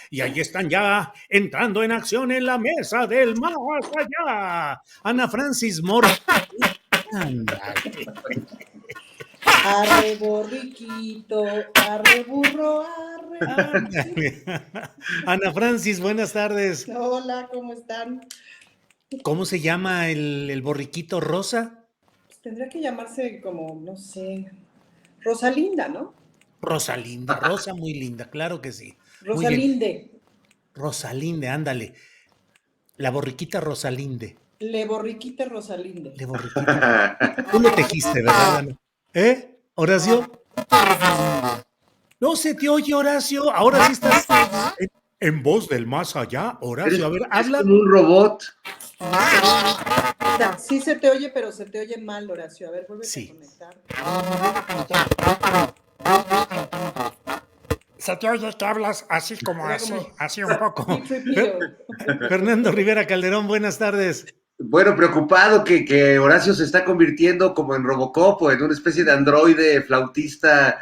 Y ahí están ya entrando en acción en la mesa del más allá. Ana Francis Moore. Ándale. Arre borriquito, arre burro, arre. Ándale. Ana Francis, buenas tardes. Hola, ¿cómo están? ¿Cómo se llama el borriquito rosa? Pues tendría que llamarse como, no sé, Rosalinda, ¿no? Rosalinda, Rosa muy linda, claro que sí. Muy bien. Rosalinde. Rosalinde, ándale. La borriquita Rosalinde. Le borriquita Rosalinde. Le borriquita. Tú lo tejiste, ¿verdad, Ana? ¿Eh, Horacio? No se te oye, Horacio. Ahora sí estás en voz del más allá, Horacio. A ver, Es habla. como un robot. Sí se te oye, pero se te oye mal, Horacio. A ver, vuelve Sí. a conectar. Se te oye que hablas así como Era así, como así un poco. C-3PO. Fernando Rivera Calderón, buenas tardes. Bueno, preocupado que Horacio se está convirtiendo como en Robocop o en una especie de androide flautista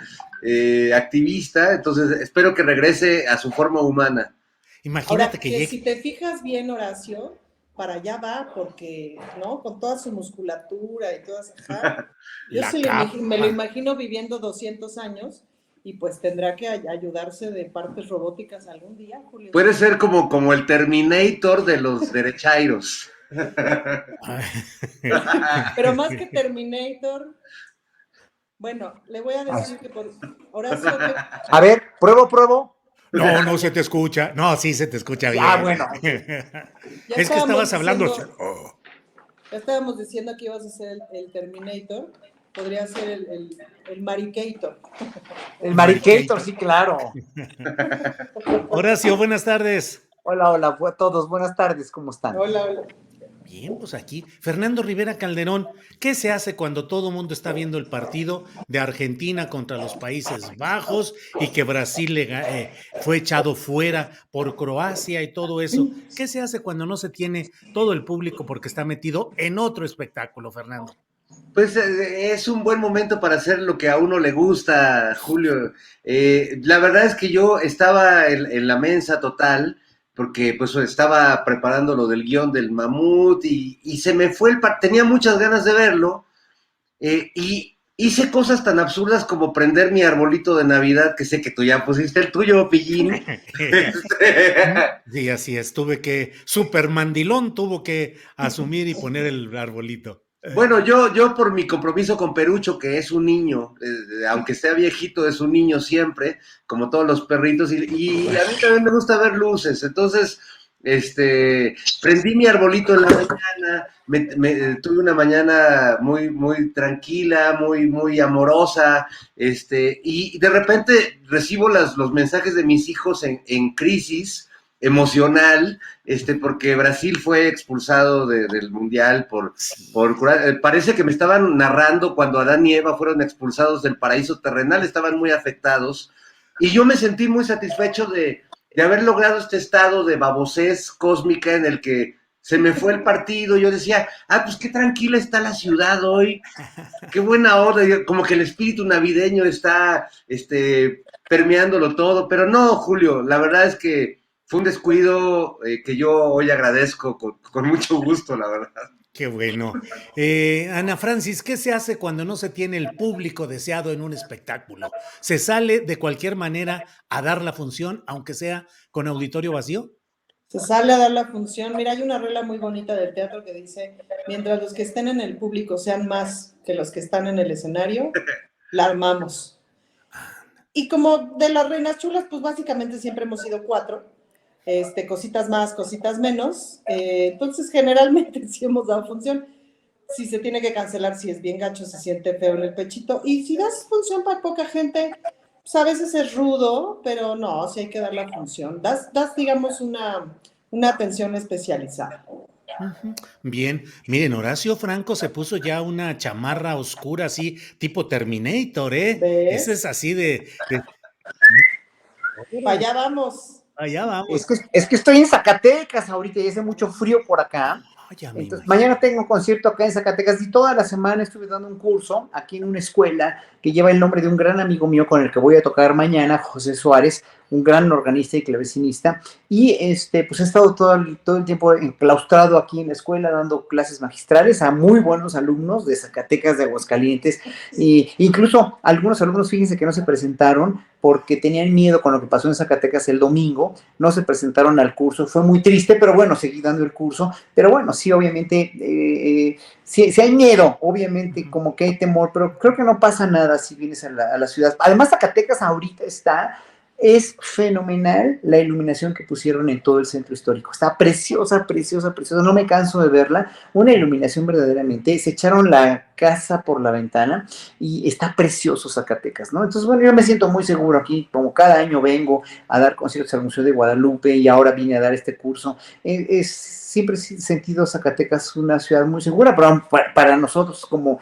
activista. Entonces, espero que regrese a su forma humana. Imagínate Ahora, que que llegue. si te fijas bien, Horacio, para allá va, porque, ¿no? Con toda su musculatura y todas, ajá. Yo La sí capa. me lo imagino viviendo 200 años y pues tendrá que ayudarse de partes robóticas algún día, Julio. Puede ser como el Terminator de los derechairos. Pero más que Terminator, bueno, le voy a decir que por Horacio. A ver, pruebo. No se te escucha. No, sí se te escucha bien. Ah, bueno. Ya Es que estabas hablando. Ya estábamos diciendo que ibas a ser el Terminator. Podría ser el Maricator. El Maricator, sí, claro. Horacio, buenas tardes. Hola a todos. Buenas tardes, ¿cómo están? Hola. Bien, pues aquí, Fernando Rivera Calderón, ¿qué se hace cuando todo el mundo está viendo el partido de Argentina contra los Países Bajos y que Brasil fue echado fuera por Croacia y todo eso? ¿Qué se hace cuando no se tiene todo el público porque está metido en otro espectáculo, Fernando? Pues es un buen momento para hacer lo que a uno le gusta, Julio. La verdad es que yo estaba en la mensa total, porque pues estaba preparando lo del guión del mamut y se me fue tenía muchas ganas de verlo, y hice cosas tan absurdas como prender mi arbolito de Navidad, que sé que tú ya pusiste el tuyo, Pillín. Sí, así es, Super Mandilón tuvo que asumir y poner el arbolito. Bueno, yo por mi compromiso con Perucho, que es un niño, aunque sea viejito, es un niño siempre, como todos los perritos, y a mí también me gusta ver luces. Entonces, prendí mi arbolito en la mañana, tuve una mañana muy tranquila, muy amorosa, y de repente recibo los mensajes de mis hijos en crisis emocional, porque Brasil fue expulsado del Mundial parece que me estaban narrando cuando Adán y Eva fueron expulsados del paraíso terrenal, estaban muy afectados, y yo me sentí muy satisfecho de haber logrado este estado de babosez cósmica en el que se me fue el partido. Yo decía, pues qué tranquila está la ciudad hoy, qué buena hora, como que el espíritu navideño está permeándolo todo, pero no, Julio, la verdad es que fue un descuido que yo hoy agradezco con mucho gusto, la verdad. Qué bueno. Ana Francis, ¿qué se hace cuando no se tiene el público deseado en un espectáculo? ¿Se sale de cualquier manera a dar la función, aunque sea con auditorio vacío? Se sale a dar la función. Mira, hay una regla muy bonita del teatro que dice, mientras los que estén en el público sean más que los que están en el escenario, la armamos. Y como de las reinas chulas, pues básicamente siempre hemos sido 4. Cositas más, cositas menos. Entonces, generalmente sí hemos dado función. Si se tiene que cancelar, si es bien gacho, se siente feo en el pechito. Y si das función para poca gente, pues a veces es rudo, pero no, sí hay que dar la función. Das digamos, una atención especializada. Bien, miren, Horacio Franco se puso ya una chamarra oscura así, tipo Terminator, ¿eh? ¿Ves? Ese es así de... Allá vamos. Allá vamos. Es que estoy en Zacatecas ahorita y hace mucho frío por acá. Entonces, mañana tengo un concierto acá en Zacatecas y toda la semana estuve dando un curso aquí en una escuela que lleva el nombre de un gran amigo mío con el que voy a tocar mañana, José Suárez, un gran organista y clavecinista, y pues he estado todo el tiempo enclaustrado aquí en la escuela dando clases magistrales a muy buenos alumnos de Zacatecas, de Aguascalientes, y incluso algunos alumnos, fíjense que no se presentaron porque tenían miedo con lo que pasó en Zacatecas el domingo, no se presentaron al curso, fue muy triste, pero bueno, seguí dando el curso, pero bueno, sí, obviamente, sí hay miedo, obviamente, como que hay temor, pero creo que no pasa nada si vienes a la ciudad. Además, Zacatecas ahorita es fenomenal la iluminación que pusieron en todo el centro histórico. Está preciosa, preciosa, preciosa. No me canso de verla. Una iluminación verdaderamente. Se echaron la casa por la ventana y está precioso Zacatecas, ¿no? Entonces, bueno, yo me siento muy seguro aquí. Como cada año vengo a dar conciertos al Museo de Guadalupe y ahora vine a dar este curso. Siempre he sentido Zacatecas una ciudad muy segura, pero para nosotros como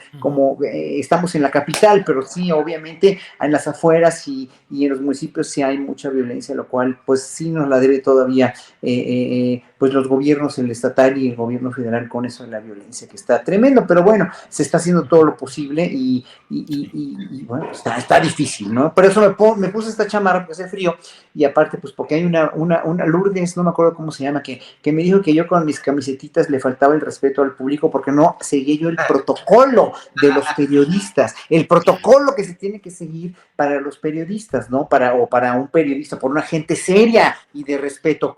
estamos en la capital, pero sí, obviamente en las afueras y en los municipios sí hay mucha violencia, lo cual pues sí nos la debe todavía pues los gobiernos, el estatal y el gobierno federal con eso de la violencia, que está tremendo, pero bueno, se está haciendo todo lo posible y bueno, está difícil, ¿no? Por eso me puse esta chamarra porque hace frío y aparte pues porque hay una Lourdes, no me acuerdo cómo se llama, que me dijo que yo con mis camisetitas le faltaba el respeto al público porque no seguía yo el protocolo de los periodistas, el protocolo que se tiene que seguir para los periodistas, ¿no? Para un periodista, por una gente seria y de respeto,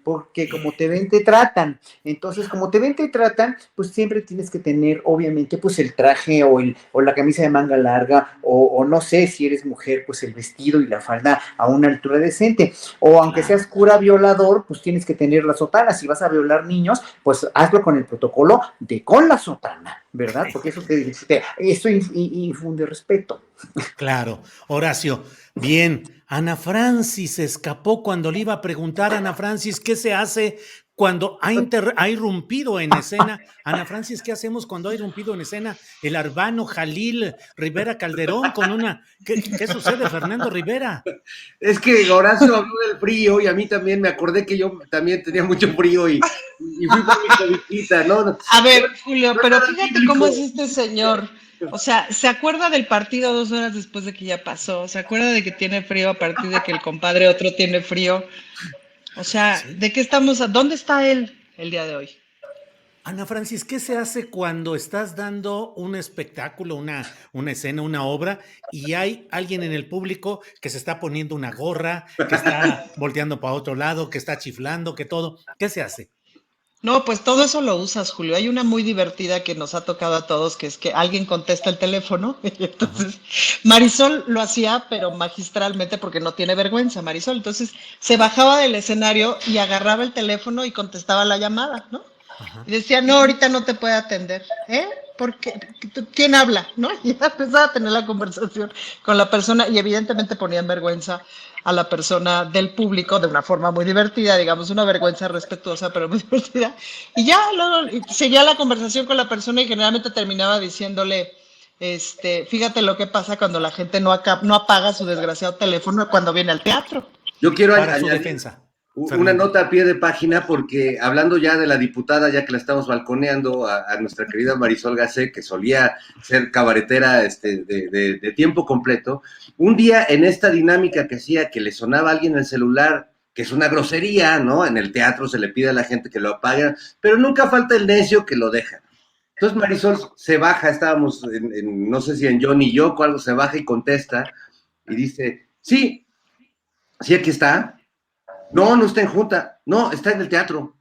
porque como te ven, te tratan. Entonces, como te ven, te tratan, pues siempre tienes que tener, obviamente, pues el traje o la camisa de manga larga, o no sé, si eres mujer, pues el vestido y la falda a una altura decente. O aunque seas cura violador, pues tienes que tener la sotana. Si vas a violar niños, pues hazlo con el protocolo con la sotana, ¿verdad? Porque eso infunde respeto. Claro, Horacio. Bien, Ana Francis escapó cuando le iba a preguntar a Ana Francis qué se hace cuando ha irrumpido en escena. Ana Francis, ¿qué hacemos cuando ha irrumpido en escena el Arbano Jalil Rivera Calderón con una... ¿Qué sucede, Fernando Rivera? Es que Horacio habló del frío y a mí también me acordé que yo también tenía mucho frío y fui por mi cobijita, ¿no? A ver, Julio, pero fíjate cómo es este señor. O sea, se acuerda del partido 2 horas después de que ya pasó. Se acuerda de que tiene frío a partir de que el compadre otro tiene frío. O sea, ¿sí? ¿De qué estamos? ¿Dónde está él el día de hoy? Ana Francis, ¿qué se hace cuando estás dando un espectáculo, una escena, una obra, y hay alguien en el público que se está poniendo una gorra, que está volteando para otro lado, que está chiflando, que todo? ¿Qué se hace? No, pues todo eso lo usas, Julio. Hay una muy divertida que nos ha tocado a todos, que es que alguien contesta el teléfono. Y entonces, Marisol lo hacía, pero magistralmente porque no tiene vergüenza, Marisol. Entonces, se bajaba del escenario y agarraba el teléfono y contestaba la llamada, ¿no? Ajá. Y decía, no, ahorita no te puede atender. Porque, ¿quién habla? ¿No? Y ya empezaba a tener la conversación con la persona y evidentemente ponía en vergüenza a la persona del público de una forma muy divertida, digamos, una vergüenza respetuosa, pero muy divertida. Y ya seguía la conversación con la persona y generalmente terminaba diciéndole, fíjate lo que pasa cuando la gente no apaga su desgraciado teléfono cuando viene al teatro. Yo quiero para su defensa. Una nota a pie de página, porque hablando ya de la diputada, ya que la estamos balconeando a nuestra querida Marisol Gacé, que solía ser cabaretera de tiempo completo, un día en esta dinámica que hacía, que le sonaba a alguien el celular, que es una grosería, ¿no? En el teatro se le pide a la gente que lo apague, pero nunca falta el necio que lo deja. Entonces Marisol se baja, estábamos no sé si en Yo ni Yo, o algo, se baja y contesta, y dice, sí, aquí está. No, no está en junta. No, está en el teatro.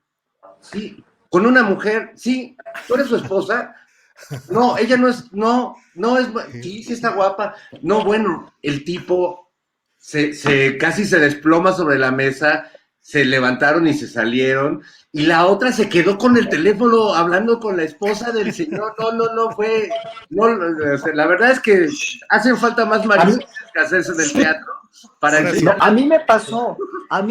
Sí. ¿Con una mujer? Sí. ¿Tú eres su esposa? No, ella no es, no es, sí está guapa. No, bueno, el tipo casi se desploma sobre la mesa, se levantaron y se salieron, y la otra se quedó con el teléfono hablando con la esposa del señor. No, la verdad es que hacen falta más maridos que hacerse en el teatro. A mí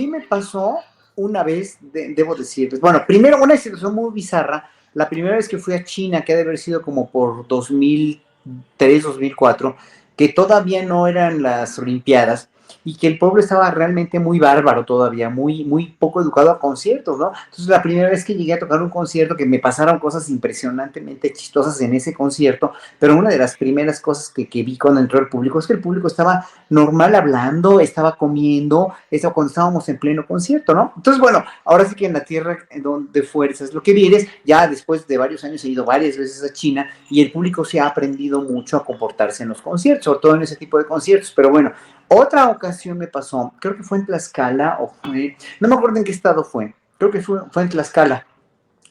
me pasó una vez, debo decirles, bueno, primero una situación muy bizarra, la primera vez que fui a China, que ha de haber sido como por 2003, 2004, que todavía no eran las Olimpiadas, y que el pueblo estaba realmente muy bárbaro todavía, muy poco educado a conciertos, ¿no? Entonces la primera vez que llegué a tocar un concierto, que me pasaron cosas impresionantemente chistosas en ese concierto, pero una de las primeras cosas que vi cuando entró el público es que el público estaba normal hablando, estaba comiendo, eso cuando estábamos en pleno concierto, ¿no? Entonces, bueno, ahora sí que en la tierra de fuerzas, lo que vienes, ya después de varios años he ido varias veces a China y el público se ha aprendido mucho a comportarse en los conciertos, sobre todo en ese tipo de conciertos, pero bueno, otra ocasión me pasó, creo que fue en Tlaxcala, o fue, no me acuerdo en qué estado fue, creo que fue en Tlaxcala,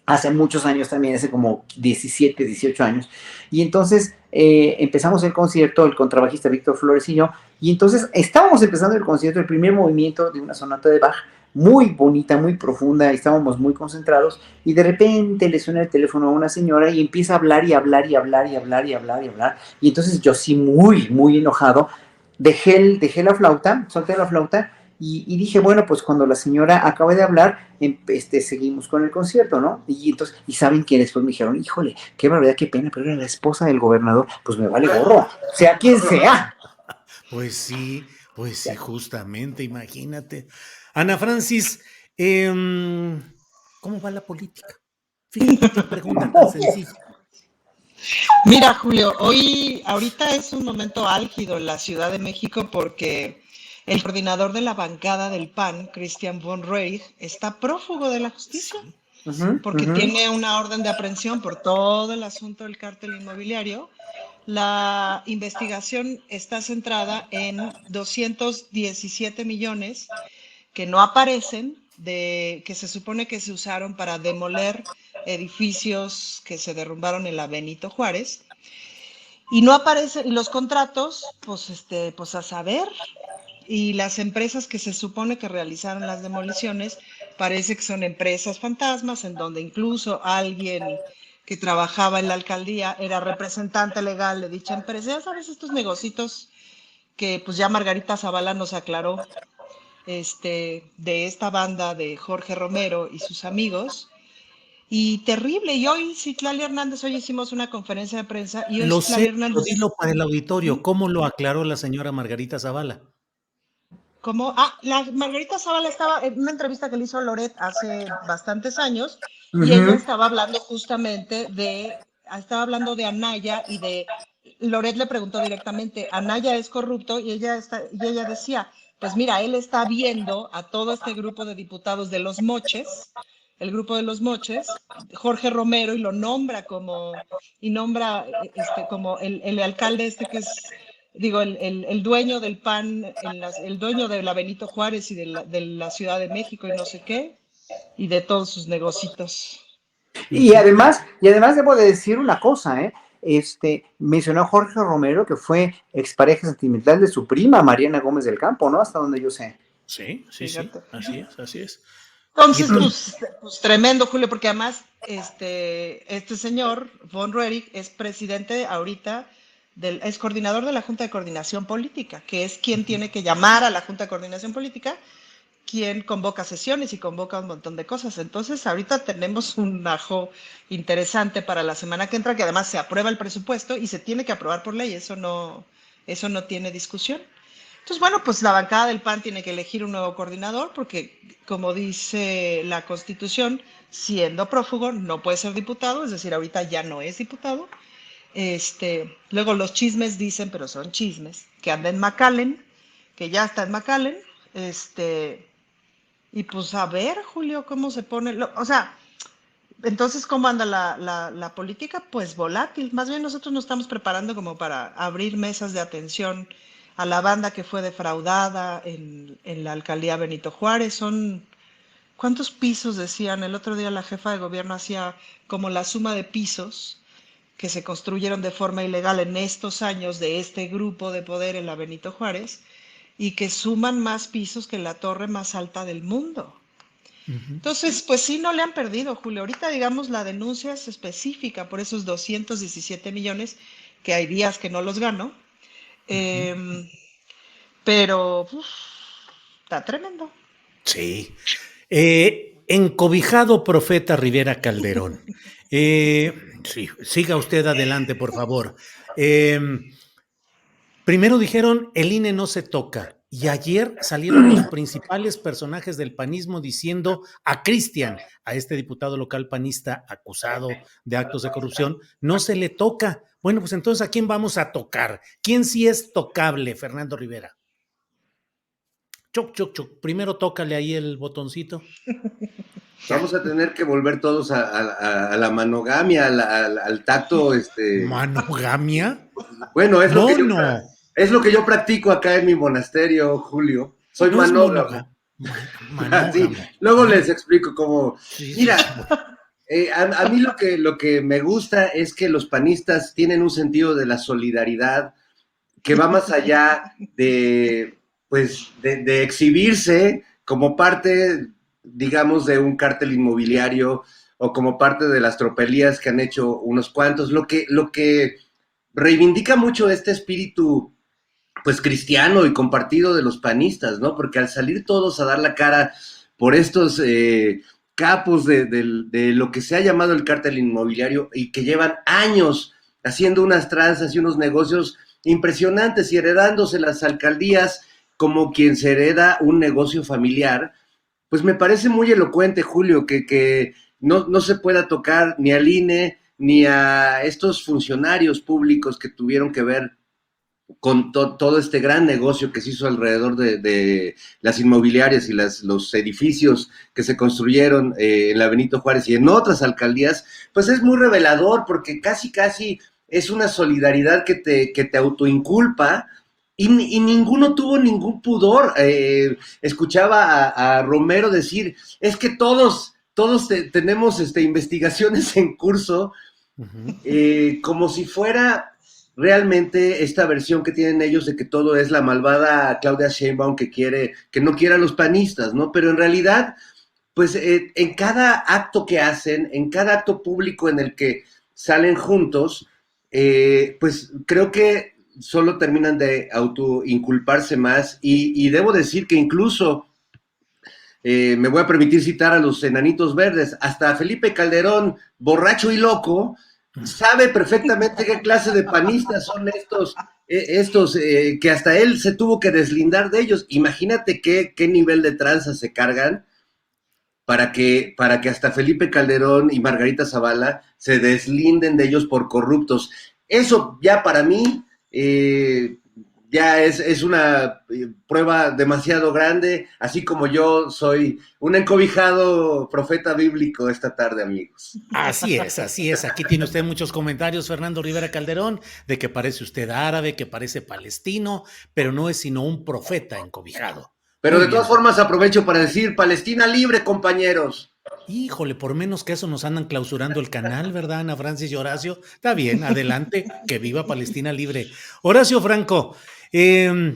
hace muchos años también, hace como 17, 18 años. Y entonces empezamos el concierto, el contrabajista Víctor Flores y yo, y entonces estábamos empezando el concierto, el primer movimiento de una sonata de Bach, muy bonita, muy profunda, estábamos muy concentrados, y de repente le suena el teléfono a una señora y empieza a hablar y hablar y hablar y hablar y hablar y hablar, y entonces yo sí muy enojado, dejé la flauta, solté la flauta, y dije, bueno, pues cuando la señora acabe de hablar, seguimos con el concierto, ¿no? Y entonces, ¿y saben quién? Después me dijeron, híjole, qué barbaridad, qué pena, pero era la esposa del gobernador, pues me vale gorro, sea quien sea. Pues sí, justamente, imagínate. Ana Francis, ¿cómo va la política? Fíjate qué pregunta tan sencilla. Mira, Julio, ahorita es un momento álgido en la Ciudad de México porque el coordinador de la bancada del PAN, Christian von Roig, está prófugo de la justicia porque tiene una orden de aprehensión por todo el asunto del cártel inmobiliario. La investigación está centrada en 217 millones que no aparecen, que se supone que se usaron para demoler edificios que se derrumbaron en la Benito Juárez. Y no aparecen, y los contratos, pues a saber, y las empresas que se supone que realizaron las demoliciones, parece que son empresas fantasmas, en donde incluso alguien que trabajaba en la alcaldía era representante legal de dicha empresa. Ya sabes, estos negocitos que pues ya Margarita Zavala nos aclaró, de esta banda de Jorge Romero y sus amigos. Y terrible. Y hoy Citlali Hernández, hoy hicimos una conferencia de prensa y hoy Lo Citlali sé, pero Hernández. dilo para el auditorio, ¿cómo lo aclaró la señora Margarita Zavala? ¿Cómo? La Margarita Zavala estaba en una entrevista que le hizo Loret hace bastantes años y ella estaba hablando justamente estaba hablando de Anaya y Loret le preguntó directamente, ¿Anaya es corrupto? Y ella decía, pues mira, él está viendo a todo este grupo de diputados de Los Moches, el grupo de Los Moches, Jorge Romero, y lo nombra como el alcalde que es, digo, el dueño del PAN, el dueño de la Benito Juárez y de la Ciudad de México y no sé qué, y de todos sus negocitos. Y además debo de decir una cosa, mencionó a Jorge Romero, que fue expareja sentimental de su prima, Mariana Gómez del Campo, ¿no? Hasta donde yo sé. Sí, así es. Entonces, pues tremendo, Julio, porque además este señor, von Roerich, es presidente ahorita, es coordinador de la Junta de Coordinación Política, que es quien tiene que llamar a la Junta de Coordinación Política, quien convoca sesiones y convoca un montón de cosas. Entonces, ahorita tenemos un ajo interesante para la semana que entra, que además se aprueba el presupuesto y se tiene que aprobar por ley, eso no tiene discusión. Entonces, bueno, pues la bancada del PAN tiene que elegir un nuevo coordinador porque, como dice la Constitución, siendo prófugo no puede ser diputado, es decir, ahorita ya no es diputado. Luego los chismes dicen, pero son chismes, que anda en McAllen, que ya está en McAllen, y pues a ver, Julio, cómo se pone, o sea, entonces, ¿cómo anda la política? Pues volátil. Más bien nosotros nos estamos preparando como para abrir mesas de atención a la banda que fue defraudada en la alcaldía Benito Juárez. ¿Cuántos pisos decían? El otro día la jefa de gobierno hacía como la suma de pisos que se construyeron de forma ilegal en estos años de este grupo de poder en la Benito Juárez y que suman más pisos que la torre más alta del mundo. Entonces, pues sí, no le han perdido, Julio. Ahorita, digamos, la denuncia es específica por esos 217 millones, que hay días que no los gano, pero está tremendo. Sí. Encobijado profeta Rivera Calderón. Sí, siga usted adelante, por favor. Primero dijeron, el INE no se toca. Y ayer salieron los principales personajes del panismo diciendo a Cristian, a este diputado local panista acusado de actos de corrupción, no se le toca. Bueno, pues entonces, ¿a quién vamos a tocar? ¿Quién sí es tocable, Fernando Rivera? Choc, choc, choc. Primero tócale ahí el botoncito. Vamos a tener que volver todos a la manogamia, al tacto, ¿Manogamia? Bueno, No, no. es lo que yo practico acá en mi monasterio, Julio. Soy No es manógamo. Sí, manógamo. luego les explico cómo. Sí, Mira, sí, sí. a mí lo que me gusta es que los panistas tienen un sentido de la solidaridad que va más allá de, pues, de exhibirse como parte, digamos, de un cártel inmobiliario o como parte de las tropelías que han hecho unos cuantos. Lo que reivindica mucho este espíritu, pues, cristiano y compartido de los panistas, ¿no? Porque al salir todos a dar la cara por estos capos de lo que se ha llamado el cártel inmobiliario y que llevan años haciendo unas tranzas y unos negocios impresionantes y heredándose las alcaldías como quien se hereda un negocio familiar, pues me parece muy elocuente, Julio, que no se pueda tocar ni al INE ni a estos funcionarios públicos que tuvieron que ver con todo este gran negocio que se hizo alrededor de las inmobiliarias y los edificios que se construyeron en la Benito Juárez y en otras alcaldías, pues es muy revelador porque casi es una solidaridad que te autoinculpa y ninguno tuvo ningún pudor. Escuchaba a Romero decir, es que todos tenemos investigaciones en curso, como si fuera realmente esta versión que tienen ellos de que todo es la malvada Claudia Sheinbaum que no quiere a los panistas, ¿no? Pero en realidad, pues en cada acto que hacen, en cada acto público en el que salen juntos, pues creo que solo terminan de autoinculparse más y debo decir que incluso me voy a permitir citar a los enanitos verdes, hasta Felipe Calderón, borracho y loco, sabe perfectamente qué clase de panistas son estos que hasta él se tuvo que deslindar de ellos. Imagínate qué nivel de tranza se cargan para que hasta Felipe Calderón y Margarita Zavala se deslinden de ellos por corruptos. Eso ya para mí ya es una prueba demasiado grande, así como yo soy un encobijado profeta bíblico esta tarde, amigos. Así es, así es. Aquí tiene usted muchos comentarios, Fernando Rivera Calderón, de que parece usted árabe, que parece palestino, pero no es sino un profeta encobijado. Pero Muy de todas bien. formas aprovecho para decir, Palestina libre, compañeros. Híjole, por menos que eso nos andan clausurando el canal, ¿verdad, Ana Francis y Horacio? Está bien, adelante, que viva Palestina libre. Horacio Franco, el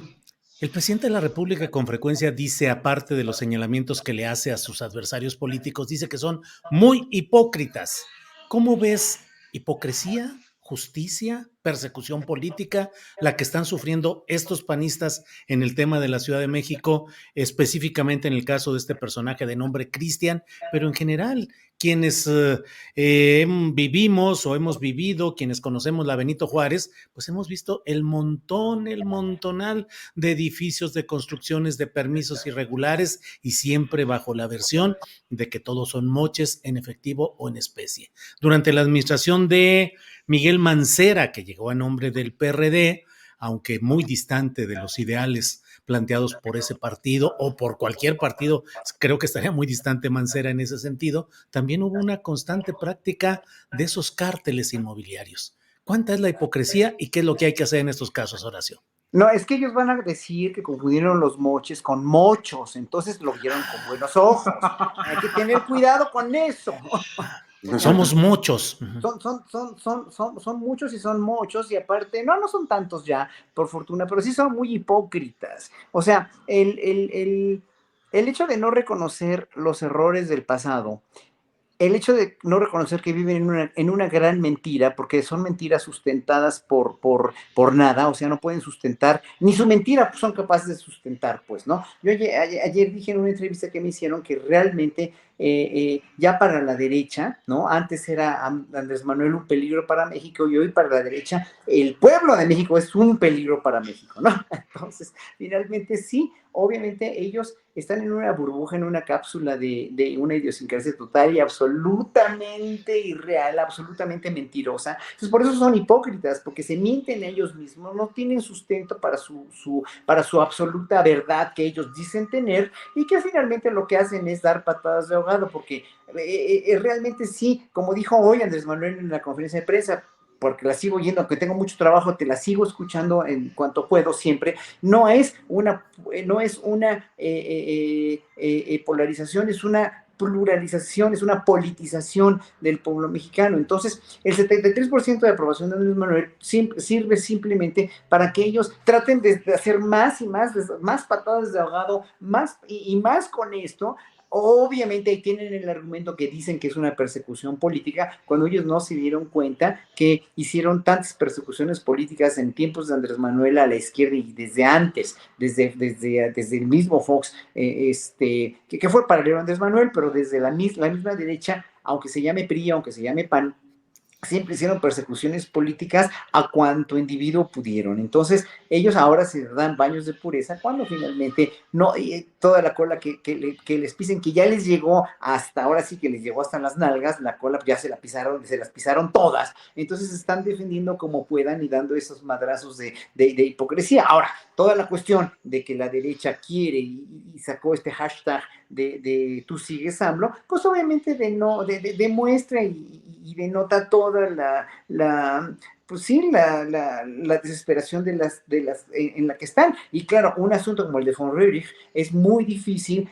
presidente de la República con frecuencia dice, aparte de los señalamientos que le hace a sus adversarios políticos, dice que son muy hipócritas. ¿Cómo ves hipocresía, justicia, persecución política, la que están sufriendo estos panistas en el tema de la Ciudad de México, específicamente en el caso de este personaje de nombre Cristian, pero en general quienes vivimos o hemos vivido, quienes conocemos la Benito Juárez, pues hemos visto el montonal de edificios, de construcciones, de permisos irregulares y siempre bajo la versión de que todos son moches en efectivo o en especie. Durante la administración de Miguel Mancera, que llegó a nombre del PRD, aunque muy distante de los ideales planteados por ese partido o por cualquier partido, creo que estaría muy distante Mancera en ese sentido, también hubo una constante práctica de esos cárteles inmobiliarios. ¿Cuánta es la hipocresía y qué es lo que hay que hacer en estos casos, Horacio? No, es que ellos van a decir que confundieron los moches con mochos, entonces lo vieron con buenos ojos. Hay que tener cuidado con eso. Somos muchos. Son muchos y son muchos, y aparte, no son tantos ya, por fortuna, pero sí son muy hipócritas. O sea, el hecho de no reconocer los errores del pasado el hecho de no reconocer que viven en una gran mentira, porque son mentiras sustentadas por nada, o sea, no pueden sustentar, ni su mentira son capaces de sustentar, pues, ¿no? Yo ayer dije en una entrevista que me hicieron que realmente ya para la derecha, ¿no? Antes era Andrés Manuel un peligro para México y hoy para la derecha el pueblo de México es un peligro para México, ¿no? Entonces, finalmente sí, obviamente ellos están en una burbuja, en una cápsula de una idiosincrasia total y absolutamente irreal, absolutamente mentirosa. Entonces, por eso son hipócritas, porque se mienten a ellos mismos, no tienen sustento para su absoluta verdad que ellos dicen tener y que finalmente lo que hacen es dar patadas de ahogado, porque realmente sí, como dijo hoy Andrés Manuel en la conferencia de prensa, porque la sigo oyendo, aunque tengo mucho trabajo, te la sigo escuchando en cuanto puedo siempre, no es una polarización, es una pluralización, es una politización del pueblo mexicano. Entonces, el 73% de aprobación de Andrés Manuel sirve simplemente para que ellos traten de hacer más y más patadas de ahogado, más y más con esto. Obviamente ahí tienen el argumento que dicen que es una persecución política, cuando ellos no se dieron cuenta que hicieron tantas persecuciones políticas en tiempos de Andrés Manuel a la izquierda y desde antes, desde el mismo Fox, que fue paralelo a Andrés Manuel, pero desde la misma derecha, aunque se llame PRI, aunque se llame PAN, siempre hicieron persecuciones políticas a cuanto individuo pudieron. Entonces, ellos ahora se dan baños de pureza cuando finalmente no, toda la cola que les pisen, que ya les llegó hasta, ahora sí que les llegó hasta las nalgas, la cola ya se las pisaron todas. Entonces, se están defendiendo como puedan y dando esos madrazos de hipocresía. Ahora, toda la cuestión de que la derecha quiere y sacó este hashtag de tú sigues AMLO, pues obviamente demuestra y denota toda pues sí, la desesperación en la que están. Y claro, un asunto como el de von Röhrig es muy difícil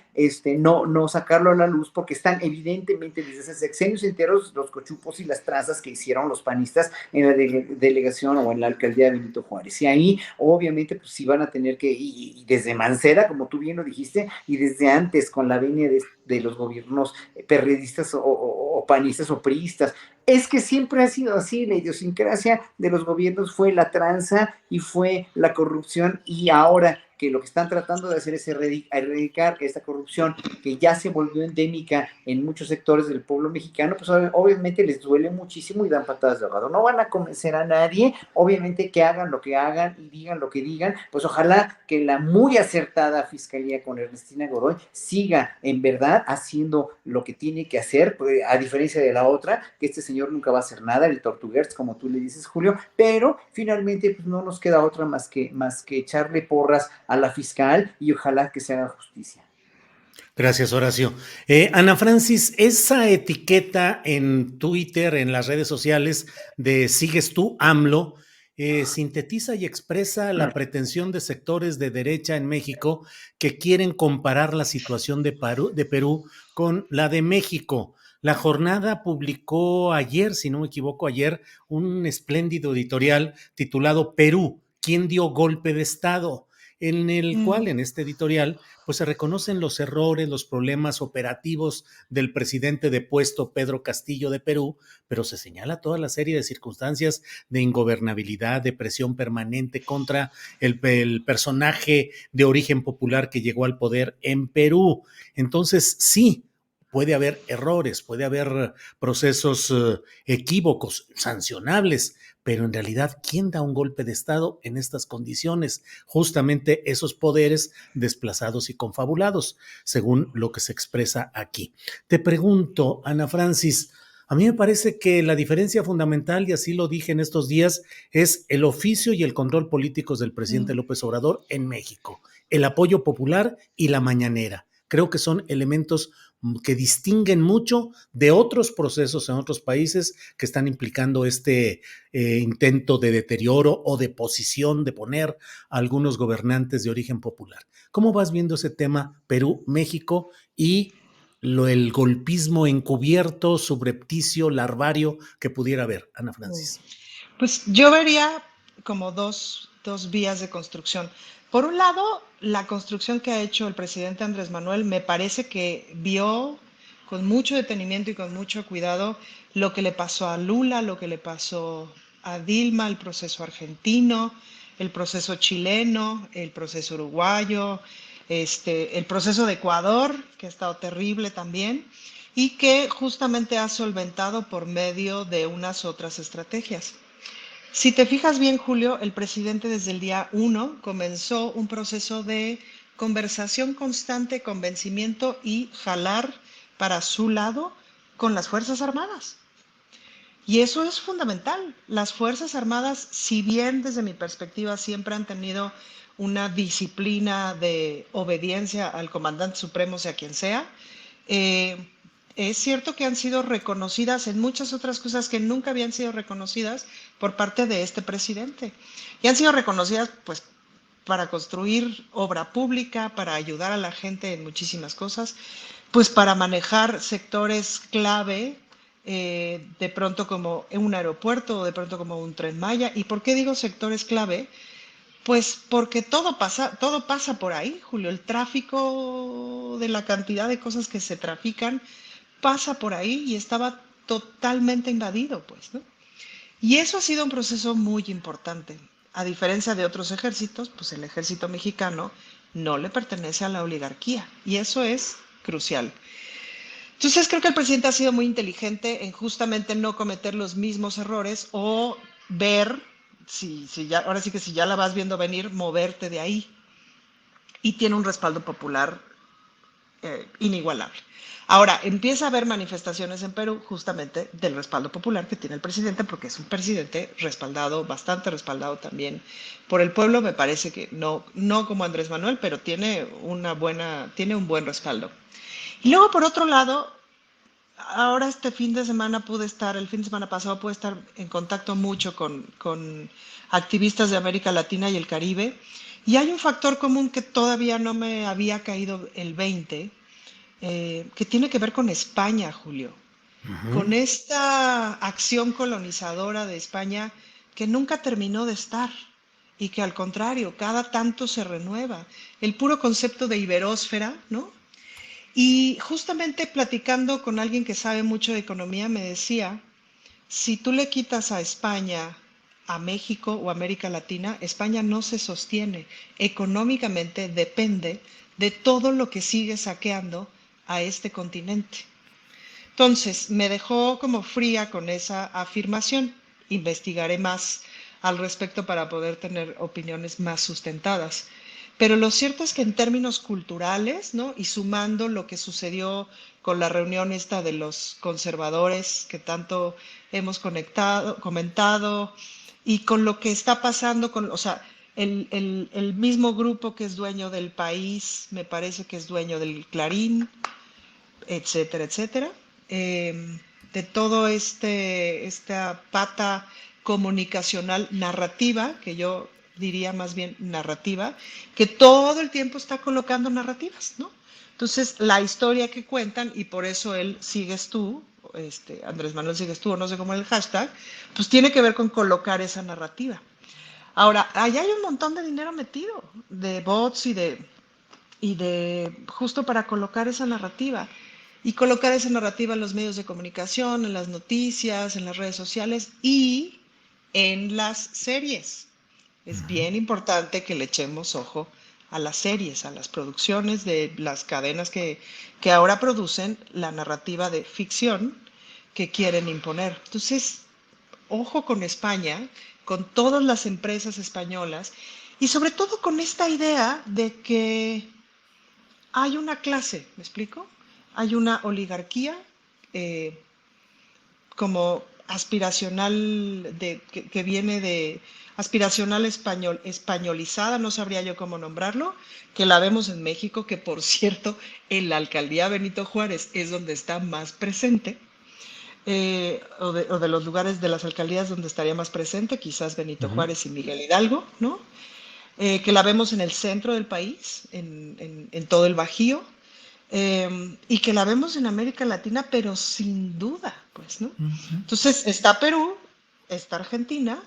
no sacarlo a la luz porque están evidentemente desde hace sexenios enteros los cochupos y las tranzas que hicieron los panistas en la delegación o en la alcaldía de Benito Juárez. Y ahí, obviamente, pues sí van a tener que, y desde Mancera, como tú bien lo dijiste, y desde antes con la venia de los gobiernos perredistas o panistas o priistas, es que siempre ha sido así, la idiosincrasia de los gobiernos fue la tranza y fue la corrupción y ahora que lo que están tratando de hacer es erradicar esta corrupción que ya se volvió endémica en muchos sectores del pueblo mexicano, pues obviamente les duele muchísimo y dan patadas de ahogado. No van a convencer a nadie, obviamente que hagan lo que hagan y digan lo que digan, pues ojalá que la muy acertada Fiscalía con Ernestina Godoy siga en verdad haciendo lo que tiene que hacer, a diferencia de la otra, que este señor nunca va a hacer nada, el Tortuguerz, como tú le dices, Julio, pero finalmente pues no nos queda otra más que echarle porras a la fiscal y ojalá que se haga justicia. Gracias, Horacio. Ana Francis, esa etiqueta en Twitter, en las redes sociales de Sigues tú, AMLO, sintetiza y expresa la pretensión de sectores de derecha en México que quieren comparar la situación de Perú con la de México. La Jornada publicó ayer, si no me equivoco, un espléndido editorial titulado Perú, ¿quién dio golpe de Estado? En el cual, en este editorial, pues se reconocen los errores, los problemas operativos del presidente depuesto Pedro Castillo de Perú, pero se señala toda la serie de circunstancias de ingobernabilidad, de presión permanente contra el personaje de origen popular que llegó al poder en Perú. Entonces, sí, puede haber errores, puede haber procesos equívocos, sancionables, pero en realidad, ¿quién da un golpe de Estado en estas condiciones? Justamente esos poderes desplazados y confabulados, según lo que se expresa aquí. Te pregunto, Ana Francis, a mí me parece que la diferencia fundamental, y así lo dije en estos días, es el oficio y el control políticos del presidente López Obrador en México, el apoyo popular y la mañanera. Creo que son elementos que distinguen mucho de otros procesos en otros países que están implicando intento de deterioro o de posición de poner a algunos gobernantes de origen popular. ¿Cómo vas viendo ese tema Perú, México y el golpismo encubierto, subrepticio, larvario que pudiera haber, Ana Francis? Pues yo vería como dos vías de construcción. Por un lado, la construcción que ha hecho el presidente Andrés Manuel me parece que vio con mucho detenimiento y con mucho cuidado lo que le pasó a Lula, lo que le pasó a Dilma, el proceso argentino, el proceso chileno, el proceso uruguayo, el proceso de Ecuador, que ha estado terrible también, y que justamente ha solventado por medio de unas otras estrategias. Si te fijas bien, Julio, el presidente desde el día 1 comenzó un proceso de conversación constante, convencimiento y jalar para su lado con las Fuerzas Armadas. Y eso es fundamental. Las Fuerzas Armadas, si bien desde mi perspectiva siempre han tenido una disciplina de obediencia al comandante supremo, sea quien sea, eh, es cierto que han sido reconocidas en muchas otras cosas que nunca habían sido reconocidas por parte de este presidente. Y han sido reconocidas pues para construir obra pública, para ayudar a la gente en muchísimas cosas, pues para manejar sectores clave, de pronto como un aeropuerto o de pronto como un Tren Maya. ¿Y por qué digo sectores clave? Pues porque todo pasa por ahí, Julio. El tráfico de la cantidad de cosas que se trafican pasa por ahí y estaba totalmente invadido, pues, ¿no? Y eso ha sido un proceso muy importante. A diferencia de otros ejércitos, pues el ejército mexicano no le pertenece a la oligarquía y eso es crucial. Entonces creo que el presidente ha sido muy inteligente en justamente no cometer los mismos errores o ver, si ya, ahora sí que si ya la vas viendo venir, moverte de ahí. Y tiene un respaldo popular inigualable. Ahora, empieza a haber manifestaciones en Perú justamente del respaldo popular que tiene el presidente, porque es un presidente respaldado, bastante respaldado también por el pueblo. Me parece que no como Andrés Manuel, pero tiene tiene un buen respaldo. Y luego, por otro lado, ahora el fin de semana pasado pude estar en contacto mucho con activistas de América Latina y el Caribe, y hay un factor común que todavía no me había caído el 20, que tiene que ver con España, Julio, con Ujú. esta acción colonizadora de España que nunca terminó de estar y que al contrario, cada tanto se renueva. El puro concepto de iberósfera, ¿no? Y justamente platicando con alguien que sabe mucho de economía, me decía, si tú le quitas a España, a México o América Latina, España no se sostiene. Económicamente depende de todo lo que sigue saqueando a este continente. Entonces, me dejó como fría con esa afirmación. Investigaré más al respecto para poder tener opiniones más sustentadas. Pero lo cierto es que en términos culturales, ¿no? Y sumando lo que sucedió con la reunión esta de los conservadores que tanto hemos comentado, y con lo que está pasando o sea, el mismo grupo que es dueño del País, me parece que es dueño del Clarín, etcétera, etcétera, de todo esta pata comunicacional narrativa, que yo diría más bien narrativa, que todo el tiempo está colocando narrativas, ¿no? Entonces, la historia que cuentan, y por eso él sigues tú, Andrés Manuel sigues tú, o no sé cómo es el hashtag, pues tiene que ver con colocar esa narrativa. Ahora, allá hay un montón de dinero metido, de bots y de justo para colocar esa narrativa. Y colocar esa narrativa en los medios de comunicación, en las noticias, en las redes sociales y en las series. Es bien importante que le echemos ojo a las series, a las producciones de las cadenas que ahora producen la narrativa de ficción que quieren imponer. Entonces, ojo con España, con todas las empresas españolas y sobre todo con esta idea de que hay una clase, ¿me explico? Hay una oligarquía eh, como aspiracional que viene de aspiracional españolizada, no sabría yo cómo nombrarlo, que la vemos en México, que por cierto, en la alcaldía Benito Juárez es donde está más presente, o de los lugares de las alcaldías donde estaría más presente, quizás Benito Ujú. Juárez y Miguel Hidalgo, ¿no? Que la vemos en el centro del país, en todo el Bajío, y que la vemos en América Latina, pero sin duda, pues, ¿no? Ujú. Entonces está Perú, está Argentina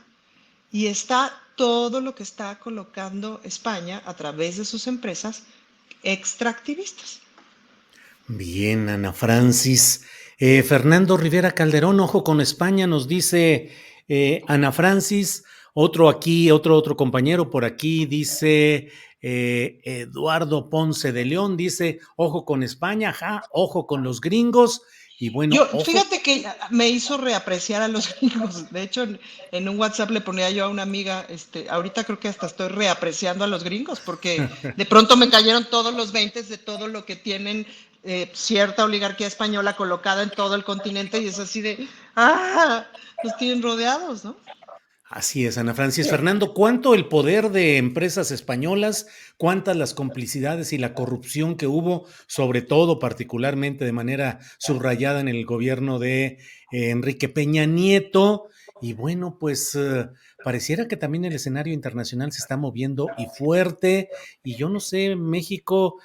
y está todo lo que está colocando España a través de sus empresas extractivistas. Bien, Ana Francis. Fernando Rivera Calderón, ojo con España, nos dice Ana Francis. Otro aquí, otro compañero por aquí dice Eduardo Ponce de León, dice, ojo con España, ja, ojo con los gringos. Y bueno, Yo, ojo. fíjate que me hizo reapreciar a los gringos. De hecho, en un WhatsApp le ponía yo a una amiga, ahorita creo que hasta estoy reapreciando a los gringos, porque de pronto me cayeron todos los 20 de todo lo que tienen cierta oligarquía española colocada en todo el continente, y es así de, los tienen rodeados, ¿no? Así es, Ana Francis. Fernando, ¿cuánto el poder de empresas españolas, cuántas las complicidades y la corrupción que hubo, sobre todo particularmente de manera subrayada en el gobierno de Enrique Peña Nieto? Y bueno, pues pareciera que también el escenario internacional se está moviendo y fuerte, y yo no sé, México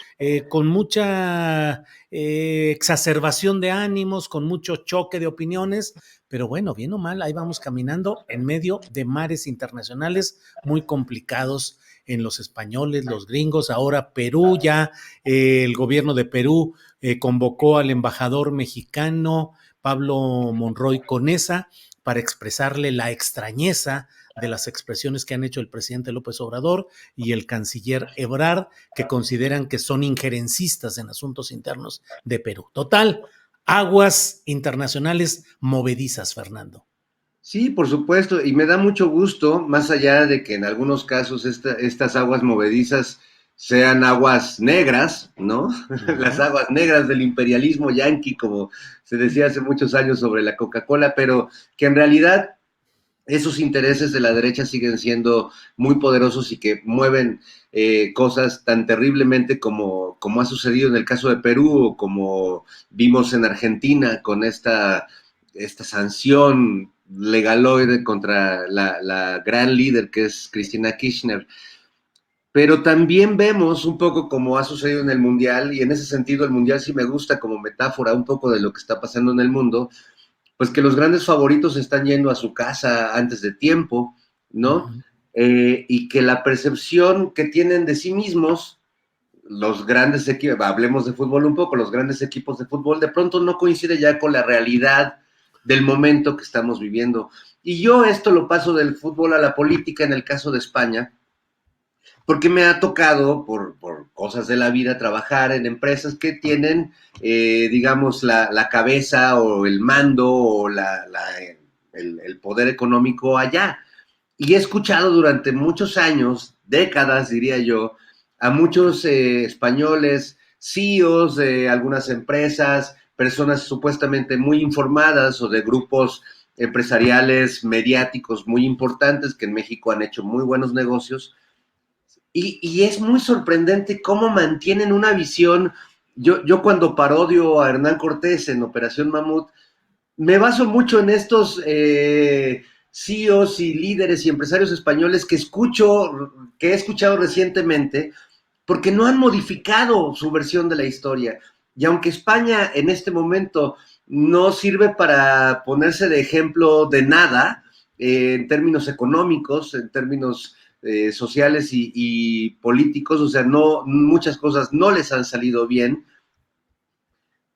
con mucha exacerbación de ánimos, con mucho choque de opiniones, pero bueno, bien o mal, ahí vamos caminando en medio de mares internacionales muy complicados en los españoles, los gringos, ahora Perú ya, el gobierno de Perú convocó al embajador mexicano Pablo Monroy Conesa para expresarle la extrañeza de las expresiones que han hecho el presidente López Obrador y el canciller Ebrard, que consideran que son injerencistas en asuntos internos de Perú. Total, aguas internacionales movedizas, Fernando. Sí, por supuesto, y me da mucho gusto, más allá de que en algunos casos estas aguas movedizas sean aguas negras, ¿no? Las Uh-huh. aguas negras del imperialismo yanqui, como se decía hace muchos años sobre la Coca-Cola, pero que en realidad esos intereses de la derecha siguen siendo muy poderosos y que mueven cosas tan terriblemente como ha sucedido en el caso de Perú o como vimos en Argentina con esta sanción legaloide contra la gran líder que es Cristina Kirchner. Pero también vemos un poco como ha sucedido en el Mundial, y en ese sentido el Mundial sí me gusta como metáfora un poco de lo que está pasando en el mundo, pues que los grandes favoritos están yendo a su casa antes de tiempo, ¿no? Uh-huh. Y que la percepción que tienen de sí mismos, los grandes equipos, hablemos de fútbol un poco, los grandes equipos de fútbol, de pronto no coincide ya con la realidad del momento que estamos viviendo. Y yo esto lo paso del fútbol a la política en el caso de España, porque me ha tocado, por cosas de la vida, trabajar en empresas que tienen, digamos, la cabeza o el mando o el poder económico allá. Y he escuchado durante muchos años, décadas diría yo, a muchos españoles, CEOs de algunas empresas, personas supuestamente muy informadas o de grupos empresariales mediáticos muy importantes que en México han hecho muy buenos negocios, y es muy sorprendente cómo mantienen una visión. Yo cuando parodio a Hernán Cortés en Operación Mamut, me baso mucho en estos CEOs y líderes y empresarios españoles que he escuchado recientemente, porque no han modificado su versión de la historia. Y aunque España en este momento no sirve para ponerse de ejemplo de nada, en términos económicos, en términos sociales y políticos, o sea, no, muchas cosas no les han salido bien,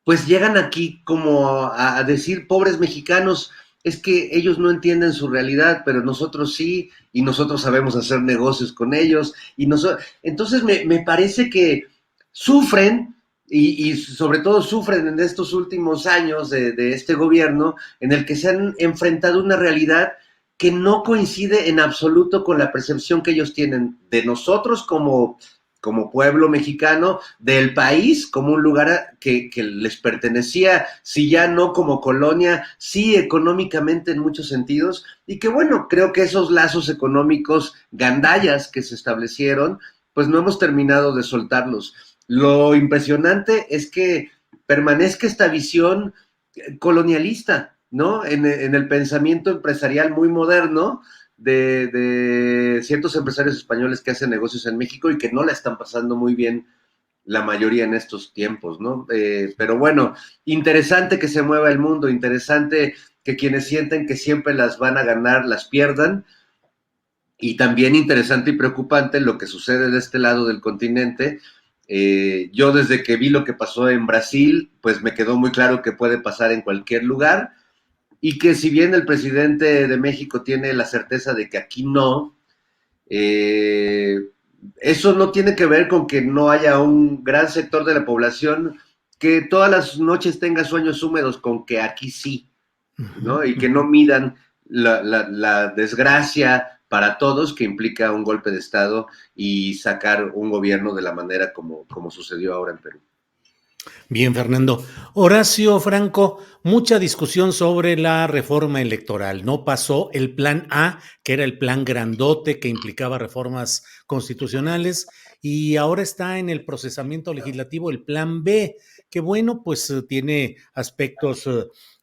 pues llegan aquí como a decir, pobres mexicanos, es que ellos no entienden su realidad, pero nosotros sí, y nosotros sabemos hacer negocios con ellos, entonces me parece que sufren, y sobre todo sufren en estos últimos años de este gobierno, en el que se han enfrentado a una realidad que no coincide en absoluto con la percepción que ellos tienen de nosotros como pueblo mexicano, del país como un lugar que les pertenecía, si ya no como colonia, sí económicamente en muchos sentidos, y que bueno, creo que esos lazos económicos gandallas que se establecieron, pues no hemos terminado de soltarlos. Lo impresionante es que permanezca esta visión colonialista, ¿no? En el pensamiento empresarial muy moderno, de ciertos empresarios españoles que hacen negocios en México y que no la están pasando muy bien la mayoría en estos tiempos, ¿no? Pero bueno, interesante que se mueva el mundo, interesante que quienes sienten que siempre las van a ganar, las pierdan, y también interesante y preocupante lo que sucede de este lado del continente, Yo desde que vi lo que pasó en Brasil, pues me quedó muy claro que puede pasar en cualquier lugar y que si bien el presidente de México tiene la certeza de que aquí no, eh, eso no tiene que ver con que no haya un gran sector de la población que todas las noches tenga sueños húmedos con que aquí sí, ¿no? Y que no midan la desgracia para todos que implica un golpe de Estado y sacar un gobierno de la manera como sucedió ahora en Perú. Bien, Fernando. Horacio Franco, mucha discusión sobre la reforma electoral. No pasó el plan A, que era el plan grandote que implicaba reformas constitucionales, y ahora está en el procesamiento legislativo el plan B, que bueno, pues tiene aspectos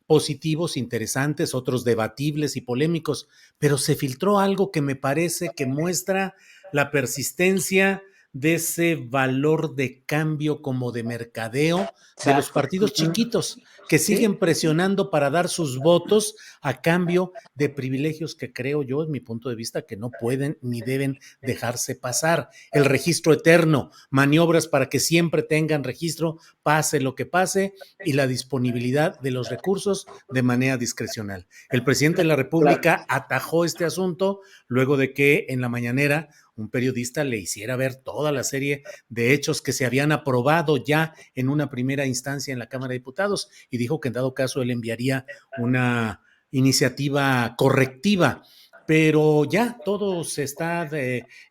positivos, interesantes, otros debatibles y polémicos, pero se filtró algo que me parece que muestra la persistencia de ese valor de cambio como de mercadeo de los Exacto. partidos chiquitos que Sí, siguen presionando para dar sus votos a cambio de privilegios que creo yo, en mi punto de vista, que no pueden ni deben dejarse pasar. El registro eterno, maniobras para que siempre tengan registro, pase lo que pase, y la disponibilidad de los recursos de manera discrecional. El presidente de la claro. República atajó este asunto luego de que en la mañanera un periodista le hiciera ver toda la serie de hechos que se habían aprobado ya en una primera instancia en la Cámara de Diputados, y dijo que en dado caso él enviaría una iniciativa correctiva. Pero ya todo se está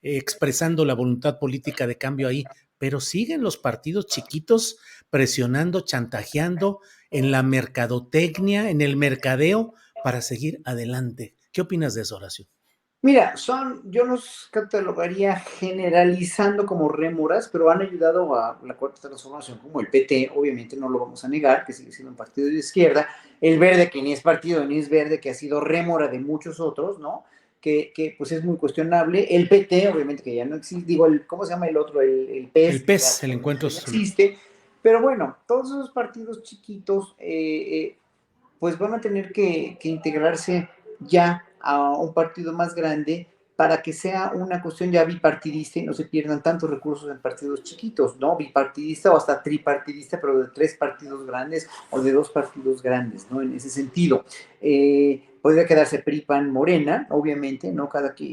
expresando la voluntad política de cambio ahí, pero siguen los partidos chiquitos presionando, chantajeando en la mercadotecnia, en el mercadeo para seguir adelante. ¿Qué opinas de eso, Horacio? Mira, yo los catalogaría generalizando como rémoras, pero han ayudado a la cuarta transformación, como el PT, obviamente no lo vamos a negar, que sigue siendo un partido de izquierda, el verde, que ni es partido ni es verde, que ha sido rémora de muchos otros, ¿no? Pues es muy cuestionable. El PT, obviamente que ya no existe, digo, ¿cómo se llama el otro? El El PES, que ya, PES, el encuentro. que ya existe. Pero bueno, todos esos partidos chiquitos, pues van a tener que integrarse ya a un partido más grande para que sea una cuestión ya bipartidista y no se pierdan tantos recursos en partidos chiquitos, ¿no? Bipartidista o hasta tripartidista, pero de 3 partidos grandes o de 2 partidos grandes, ¿no? En ese sentido. Podría quedarse PRI, PAN, Morena, obviamente, ¿no?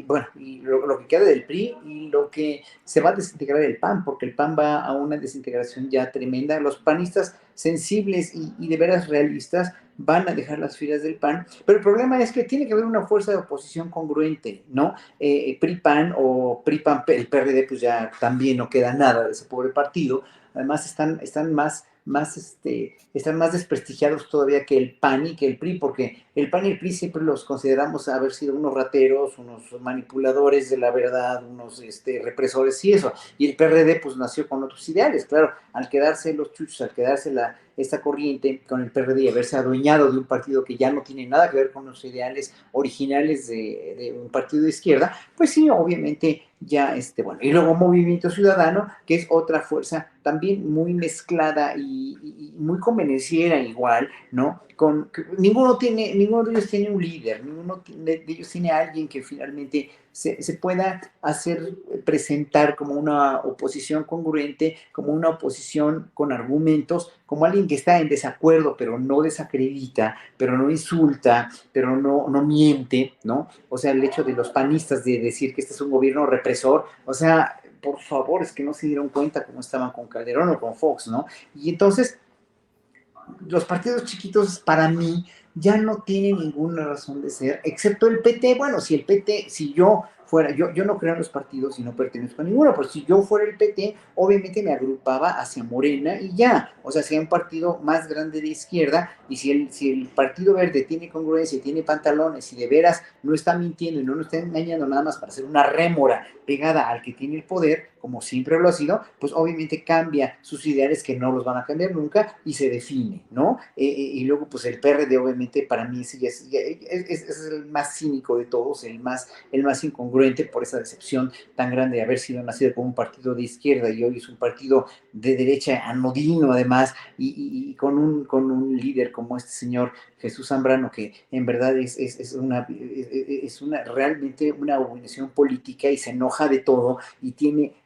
Bueno, y lo que queda del PRI y lo que se va a desintegrar el PAN, porque el PAN va a una desintegración ya tremenda. Los panistas sensibles y de veras realistas van a dejar las filas del PAN, pero el problema es que tiene que haber una fuerza de oposición congruente, ¿no? PRI-PAN o PRI-PAN, el PRD, pues ya también no queda nada de ese pobre partido, además están más desprestigiados todavía que el PAN y que el PRI, porque el PAN y el PRI siempre los consideramos haber sido unos rateros, unos manipuladores de la verdad, unos represores y eso, y el PRD pues nació con otros ideales, claro, al quedarse los chuchos, al quedarse esta corriente con el PRD y haberse adueñado de un partido que ya no tiene nada que ver con los ideales originales de un partido de izquierda, pues sí, obviamente ya, bueno, y luego Movimiento Ciudadano, que es otra fuerza también muy mezclada y muy convenenciera igual, ¿no? Ninguno de ellos tiene un líder, ninguno de ellos tiene a alguien que finalmente se pueda hacer presentar como una oposición congruente, como una oposición con argumentos, como alguien que está en desacuerdo, pero no desacredita, pero no insulta, pero no miente, ¿no? O sea, el hecho de los panistas de decir que este es un gobierno represor, o sea, por favor, es que no se dieron cuenta cómo estaban con Calderón o con Fox, ¿no? Y entonces, los partidos chiquitos para mí ya no tienen ninguna razón de ser, excepto el PT. Bueno, si el PT, si yo fuera, yo no creo en los partidos y no pertenezco a ninguno, pero si yo fuera el PT, obviamente me agrupaba hacia Morena y ya, o sea, sea un partido más grande de izquierda, y si el Partido Verde tiene congruencia, tiene pantalones y de veras no está mintiendo y no nos está engañando nada más para hacer una rémora pegada al que tiene el poder, como siempre lo ha sido, pues obviamente cambia sus ideales que no los van a cambiar nunca y se define, ¿no? Y luego pues el PRD obviamente para mí sí es el más cínico de todos, el más incongruente por esa decepción tan grande de haber sido nacido como un partido de izquierda y hoy es un partido de derecha anodino además y con un líder como este señor Jesús Zambrano, que en verdad es realmente una abominación política y se enoja de todo y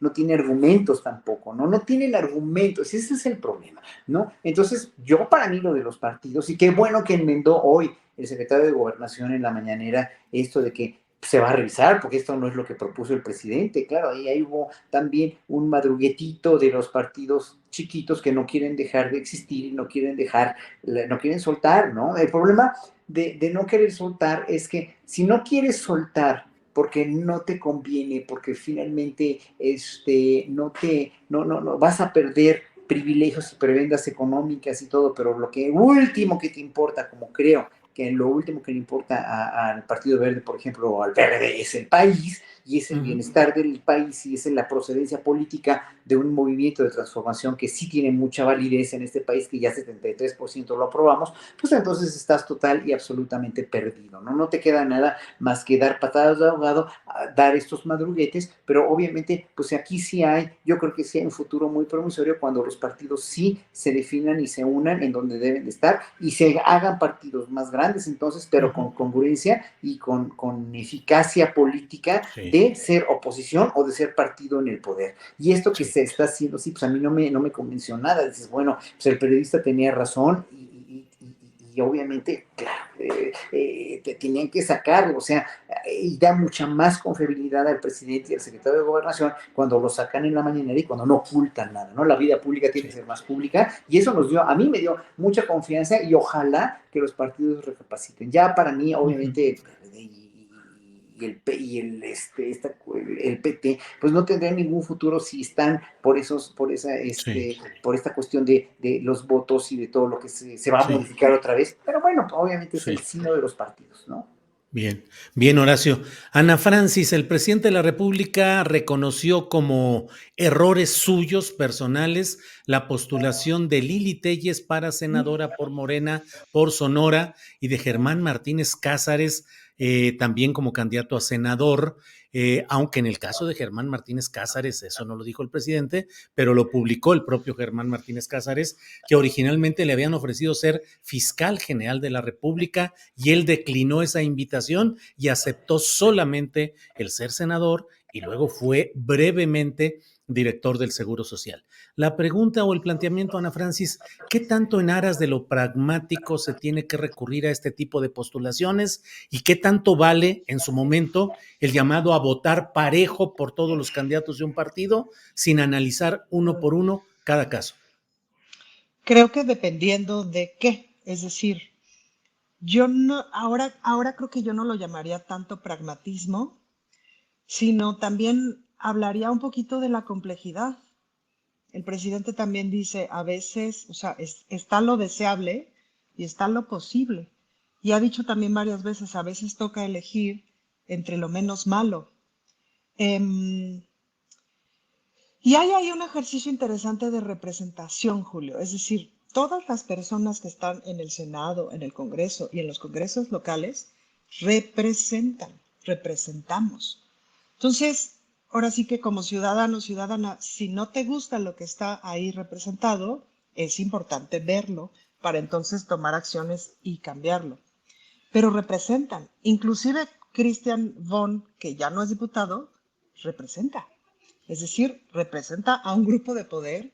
no no tiene argumentos tampoco, ¿no? No tienen argumentos, ese es el problema, ¿no? Entonces, yo para mí lo de los partidos, y qué bueno que enmendó hoy el secretario de Gobernación en la mañanera esto de que se va a revisar, porque esto no es lo que propuso el presidente, claro, ahí hubo también un madruguetito de los partidos chiquitos que no quieren dejar de existir y no quieren no quieren soltar, ¿no? El problema de no querer soltar es que si no quieres soltar porque no te conviene, porque finalmente no vas a perder privilegios y prebendas económicas y todo, pero lo que último que te importa, como creo que lo último que le importa al Partido Verde, por ejemplo, o al PRD, es el país, y es el bienestar del país, y es la procedencia política de un movimiento de transformación que sí tiene mucha validez en este país, que ya 73% lo aprobamos, pues entonces estás total y absolutamente perdido, ¿no? No te queda nada más que dar patadas de ahogado, dar estos madruguetes, pero obviamente, pues aquí sí hay, yo creo que sí hay un futuro muy promisorio cuando los partidos sí se definan y se unan en donde deben de estar, y se hagan partidos más grandes entonces, pero con congruencia y con eficacia política, Sí. de ser oposición o de ser partido en el poder. Y esto que se está haciendo, sí, pues a mí no me convenció nada. Dices, bueno, pues el periodista tenía razón y obviamente, claro, te tenían que sacarlo, o sea, y da mucha más confiabilidad al presidente y al secretario de Gobernación cuando lo sacan en la mañanera y cuando no ocultan nada, ¿no? La vida pública tiene que ser más pública y eso a mí me dio mucha confianza y ojalá que los partidos recapaciten. Ya para mí, obviamente, el PT, pues no tendrán ningún futuro si están por esta cuestión de los votos y de todo lo que se va a modificar otra vez. Pero bueno, obviamente es el signo de los partidos, ¿no? Bien, bien, Horacio. Ana Francis, el presidente de la República reconoció como errores suyos personales la postulación de Lili Téllez para senadora por Morena, por Sonora, y de Germán Martínez Cázares también como candidato a senador, aunque en el caso de Germán Martínez Cázares, eso no lo dijo el presidente, pero lo publicó el propio Germán Martínez Cázares, que originalmente le habían ofrecido ser fiscal general de la República y él declinó esa invitación y aceptó solamente el ser senador y luego fue brevemente director del Seguro Social. La pregunta o el planteamiento, Ana Francis, ¿qué tanto en aras de lo pragmático se tiene que recurrir a este tipo de postulaciones y qué tanto vale en su momento el llamado a votar parejo por todos los candidatos de un partido sin analizar uno por uno cada caso? Creo que dependiendo de qué, es decir, yo no, ahora creo que yo no lo llamaría tanto pragmatismo, sino también hablaría un poquito de la complejidad. El presidente también dice, a veces, o sea, está lo deseable y está lo posible. Y ha dicho también varias veces, a veces toca elegir entre lo menos malo. Y hay ahí un ejercicio interesante de representación, Julio. Es decir, todas las personas que están en el Senado, en el Congreso y en los congresos locales representamos. Entonces, ahora sí que como ciudadano, ciudadana, si no te gusta lo que está ahí representado, es importante verlo para entonces tomar acciones y cambiarlo. Pero representan. Inclusive Christian Von, que ya no es diputado, representa. Es decir, representa a un grupo de poder.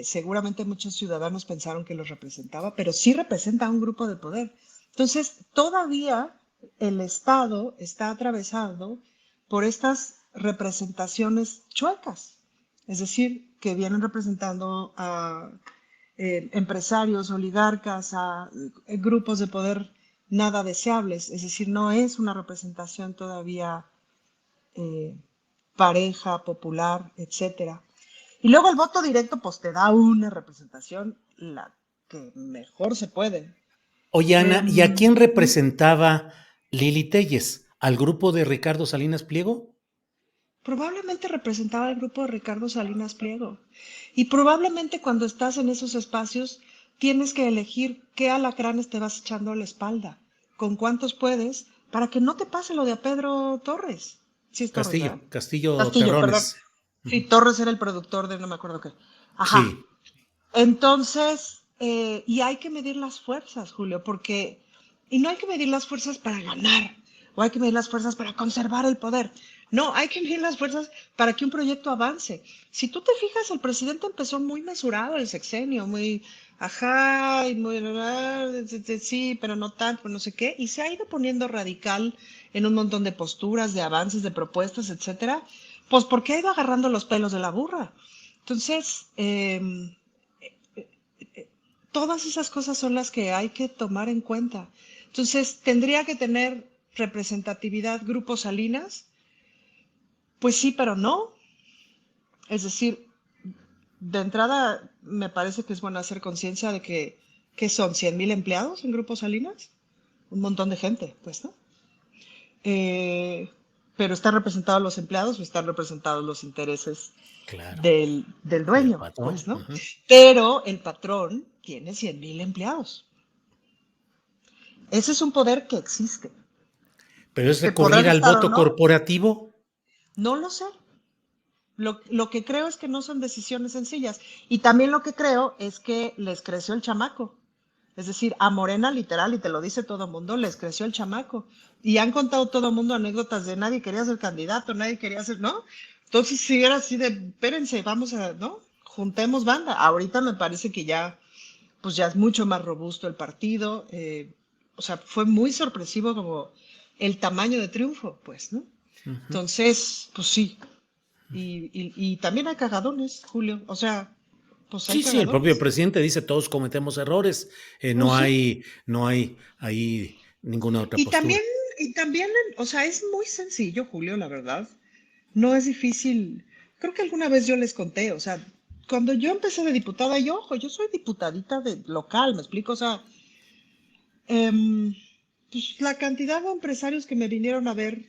Seguramente muchos ciudadanos pensaron que los representaba, pero sí representa a un grupo de poder. Entonces, todavía el Estado está atravesado por estas representaciones chuecas, es decir, que vienen representando a empresarios, oligarcas, a grupos de poder nada deseables, es decir, no es una representación todavía pareja, popular, etcétera. Y luego el voto directo pues te da una representación la que mejor se puede. Oye, Ana, ¿y a quién representaba Lili Téllez? ¿Al grupo de Ricardo Salinas Pliego? Probablemente representaba al grupo de Ricardo Salinas Pliego. Y probablemente cuando estás en esos espacios tienes que elegir qué alacranes te vas echando a la espalda, con cuántos puedes, para que no te pase lo de a Pedro Torres. Sí es Torres, ¿verdad? Castillo Perdón. Terrones. Sí, Torres era el productor de no me acuerdo qué. Ajá. Sí. Entonces, y hay que medir las fuerzas, Julio, y no hay que medir las fuerzas para ganar, o hay que medir las fuerzas para conservar el poder. No, hay que unir las fuerzas para que un proyecto avance. Si tú te fijas, el presidente empezó muy mesurado el sexenio, muy, ajá, y muy, sí, pero no tanto, pero no sé qué, y se ha ido poniendo radical en un montón de posturas, de avances, de propuestas, etcétera, pues porque ha ido agarrando los pelos de la burra. Entonces, todas esas cosas son las que hay que tomar en cuenta. Entonces, tendría que tener representatividad Grupo Salinas, pues sí, pero no. Es decir, de entrada me parece que es bueno hacer conciencia de que son 100,000 empleados en Grupo Salinas, un montón de gente, pues, ¿no? Eh, pero ¿están representados los empleados o están representados los intereses Claro, del del dueño? patrón. Pues, ¿no? Ujú. Pero el patrón tiene 100,000 empleados. Ese es un poder que existe. Pero es Que podrán recurrir al estar o voto no, corporativo. no lo sé. Lo que creo es que no son decisiones sencillas. Y también lo que creo es que les creció el chamaco. Es decir, a Morena literal, y te lo dice todo el mundo, les creció el chamaco. Y han contado todo el mundo anécdotas de nadie quería ser candidato, nadie quería ser, ¿no? Entonces, si era así de, espérense, vamos a, ¿no? Juntemos banda. Ahorita me parece que ya, pues ya es mucho más robusto el partido. O sea, fue muy sorpresivo como el tamaño de triunfo, pues, ¿no? Ujú. Entonces, pues sí, y también hay cagadones, Julio. O sea, pues hay Sí, sí, el propio cagadones. presidente dice todos cometemos errores, Pues sí. no hay ahí ninguna otra Y postura. también, y también, o sea, es muy sencillo, Julio, la verdad. No es difícil. Creo que alguna vez yo les conté, o sea, cuando yo empecé de diputada, yo, ojo, yo soy diputadita de local, ¿me explico? O sea, pues la cantidad de empresarios que me vinieron a ver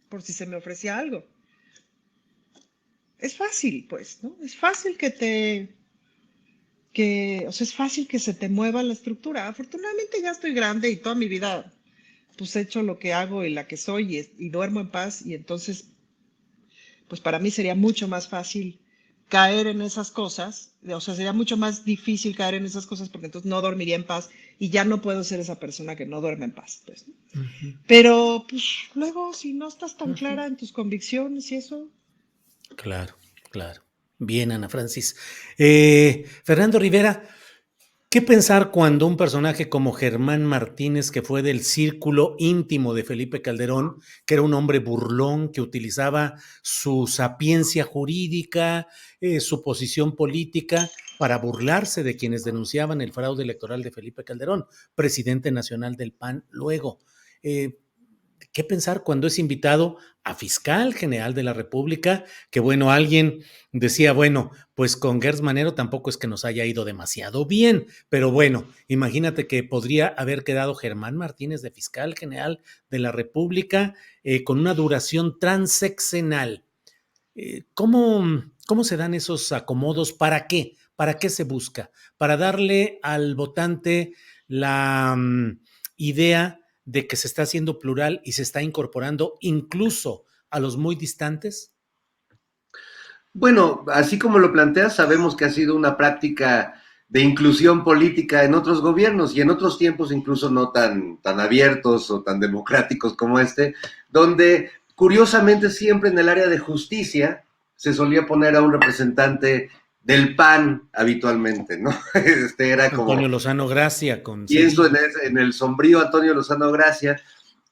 por si se me ofrecía algo. Es fácil, pues, ¿no? Es fácil o sea, es fácil que se te mueva la estructura. Afortunadamente ya estoy grande y toda mi vida, pues he hecho lo que hago y la que soy y duermo en paz y entonces, pues para mí sería mucho más fácil caer en esas cosas, o sea, sería mucho más difícil caer en esas cosas porque entonces no dormiría en paz y ya no puedo ser esa persona que no duerme en paz, pues, ¿no? Ujú, Pero, pues, luego, si no estás tan ujú. clara en tus convicciones y eso, Claro, claro. Bien, Ana Francis. Fernando Rivera, ¿qué pensar cuando un personaje como Germán Martínez, que fue del círculo íntimo de Felipe Calderón, que era un hombre burlón, que utilizaba su sapiencia jurídica, su posición política, para burlarse de quienes denunciaban el fraude electoral de Felipe Calderón, presidente nacional del PAN luego? Eh, ¿Qué pensar cuando es invitado a fiscal general de la República? Que bueno, alguien decía, bueno, pues con Gers Manero tampoco es que nos haya ido demasiado bien, pero bueno, imagínate que podría haber quedado Germán Martínez de fiscal general de la República con una duración transeccional. ¿Cómo se dan esos acomodos? ¿Para qué? ¿Para qué se busca? Para darle al votante la idea de que se está haciendo plural y se está incorporando incluso a los muy distantes. Bueno, así como lo planteas, sabemos que ha sido una práctica de inclusión política en otros gobiernos y en otros tiempos incluso no tan abiertos o tan democráticos como este, donde curiosamente siempre en el área de justicia se solía poner a un representante del PAN habitualmente, ¿no? Era como, Antonio Lozano Gracia con pienso Cedillo. en el sombrío Antonio Lozano Gracia,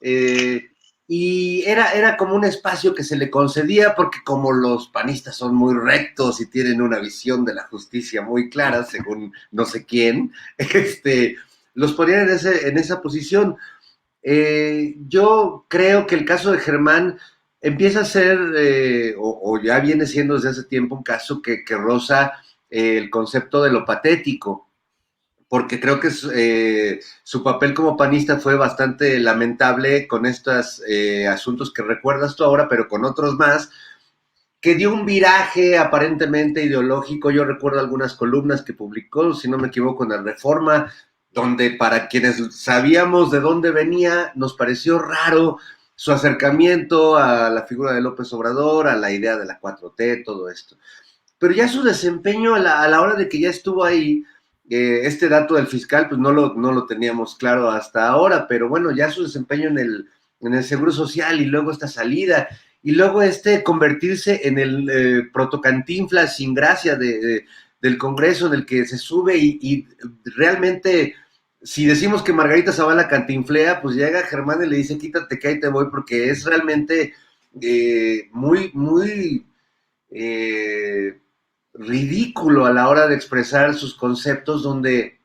eh, y era como un espacio que se le concedía porque como los panistas son muy rectos y tienen una visión de la justicia muy clara, según no sé quién, los ponían en esa posición. Yo creo que el caso de Germán empieza a ser, o ya viene siendo desde hace tiempo, un caso que roza el concepto de lo patético, porque creo que su papel como panista fue bastante lamentable con estos asuntos que recuerdas tú ahora, pero con otros más, que dio un viraje aparentemente ideológico. Yo recuerdo algunas columnas que publicó, si no me equivoco, en la Reforma, donde para quienes sabíamos de dónde venía, nos pareció raro su acercamiento a la figura de López Obrador, a la idea de la 4T, todo esto. Pero ya su desempeño a la hora de que ya estuvo ahí, este dato del fiscal, pues no lo teníamos claro hasta ahora, pero bueno, ya su desempeño en el Seguro Social y luego esta salida y luego convertirse en el protocantinflas sin gracia del Congreso, en el que se sube y realmente, si decimos que Margarita Zavala cantinflea, pues llega Germán y le dice, quítate que ahí te voy, porque es realmente muy, muy ridículo a la hora de expresar sus conceptos, donde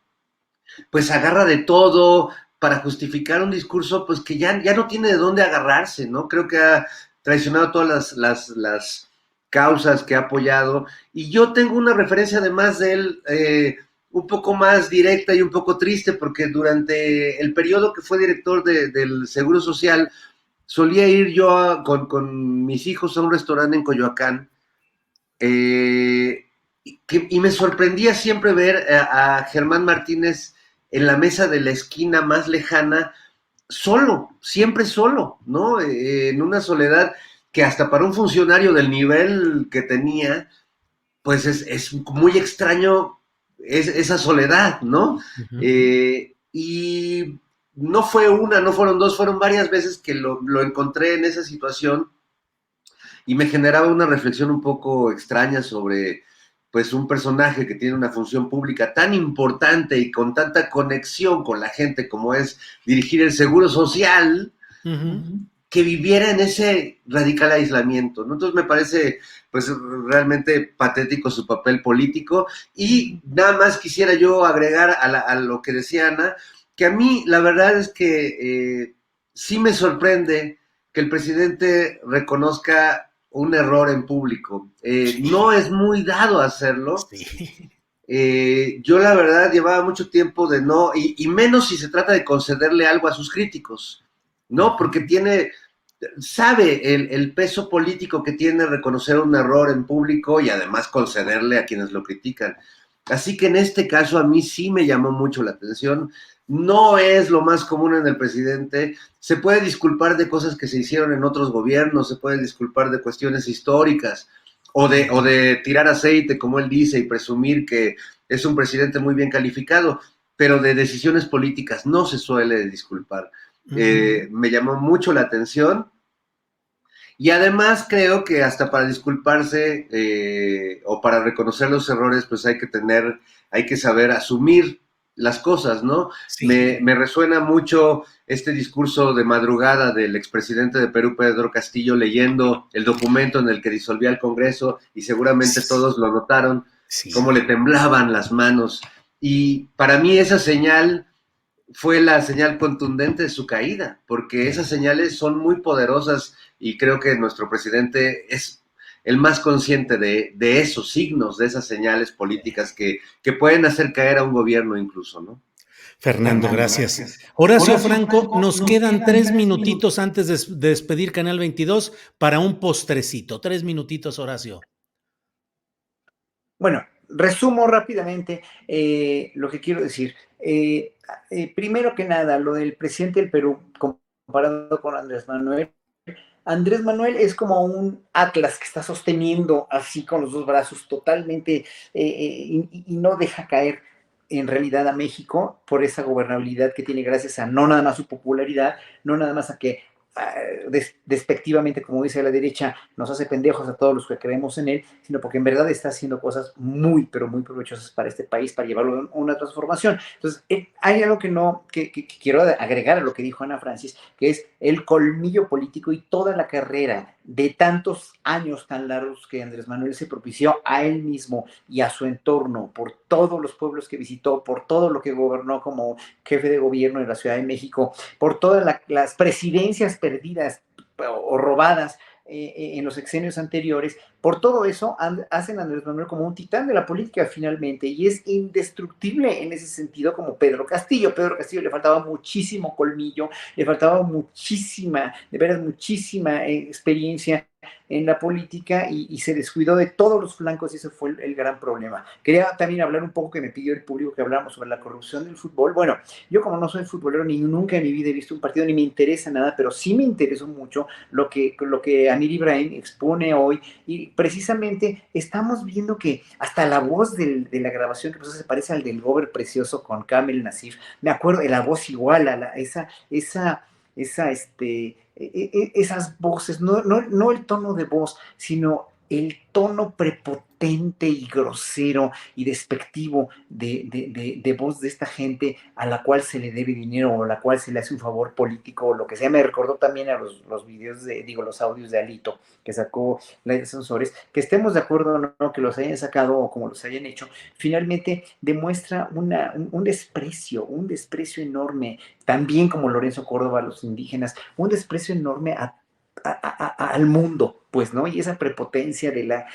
pues agarra de todo para justificar un discurso pues que ya no tiene de dónde agarrarse, ¿no? Creo que ha traicionado todas las causas que ha apoyado, y yo tengo una referencia además de él un poco más directa y un poco triste, porque durante el periodo que fue director del Seguro Social, solía ir yo con mis hijos a un restaurante en Coyoacán, y me sorprendía siempre ver a Germán Martínez en la mesa de la esquina más lejana, solo, siempre solo, ¿no? En una soledad que hasta para un funcionario del nivel que tenía, pues es muy extraño esa soledad, ¿no? Y no fue una, no fueron dos, fueron varias veces que lo encontré en esa situación, y me generaba una reflexión un poco extraña sobre pues un personaje que tiene una función pública tan importante y con tanta conexión con la gente como es dirigir el Seguro Social, que viviera en ese radical aislamiento, ¿no? Entonces me parece pues realmente patético su papel político, y nada más quisiera yo agregar a lo que decía Ana, que a mí la verdad es que sí me sorprende que el presidente reconozca un error en público. Sí. No es muy dado hacerlo. Sí. Yo la verdad llevaba mucho tiempo de no, y menos si se trata de concederle algo a sus críticos, ¿no? Porque sabe el peso político que tiene reconocer un error en público y además concederle a quienes lo critican. Así que en este caso a mí sí me llamó mucho la atención. No es lo más común en el presidente. Se puede disculpar de cosas que se hicieron en otros gobiernos, se puede disculpar de cuestiones históricas, o de tirar aceite, como él dice, y presumir que es un presidente muy bien calificado, pero de decisiones políticas no se suele disculpar. Me llamó mucho la atención, y además creo que hasta para disculparse o para reconocer los errores, pues hay que saber asumir las cosas, ¿no? Sí. Me resuena mucho este discurso de madrugada del expresidente de Perú, Pedro Castillo, leyendo el documento en el que disolvía el Congreso, y seguramente todos lo notaron, cómo le temblaban las manos. Y para mí esa señal fue la señal contundente de su caída, porque esas señales son muy poderosas, y creo que nuestro presidente es el más consciente de esos signos, de esas señales políticas que pueden hacer caer a un gobierno incluso, ¿no? Fernando, gracias. Horacio Franco, nos quedan 3 minutitos antes de despedir Canal 22 para un postrecito. 3 minutitos, Horacio. Bueno, resumo rápidamente lo que quiero decir. Primero que nada, lo del presidente del Perú comparado con Andrés Manuel. Andrés Manuel es como un atlas que está sosteniendo así con los dos brazos totalmente y no deja caer en realidad a México por esa gobernabilidad que tiene gracias a no nada más su popularidad, no nada más a que despectivamente, como dice la derecha, nos hace pendejos a todos los que creemos en él, sino porque en verdad está haciendo cosas muy, pero muy provechosas para este país, para llevarlo a una transformación. Entonces, hay algo que quiero agregar a lo que dijo Ana Francis, que es el colmillo político y toda la carrera de tantos años tan largos que Andrés Manuel se propició a él mismo y a su entorno, por todos los pueblos que visitó, por todo lo que gobernó como jefe de gobierno en la Ciudad de México, por todas las presidencias perdidas o robadas en los sexenios anteriores. Por todo eso hacen a Andrés Manuel como un titán de la política finalmente, y es indestructible en ese sentido como Pedro Castillo. Pedro Castillo le faltaba muchísimo colmillo, le faltaba muchísima, de veras muchísima experiencia en la política, y se descuidó de todos los flancos, y ese fue el gran problema. Quería también hablar un poco, que me pidió el público que habláramos sobre la corrupción del fútbol. Bueno, yo como no soy futbolero, ni nunca en mi vida he visto un partido, ni me interesa nada, pero sí me interesó mucho lo que Amir Ibrahim expone hoy, y precisamente estamos viendo que hasta la voz de la grabación, que pues se parece al del Gober Precioso con Kamel Nasif, me acuerdo de la voz igual, esa esas voces, no el tono de voz, sino el tono prepotente y grosero y despectivo de voz de esta gente a la cual se le debe dinero o a la cual se le hace un favor político o lo que sea. Me recordó también a los videos los audios de Alito que sacó la de Sansores, que estemos de acuerdo o no, que los hayan sacado o como los hayan hecho, finalmente demuestra un desprecio enorme, también como Lorenzo Córdoba a los indígenas, un desprecio enorme al mundo, pues, ¿no? Y esa prepotencia de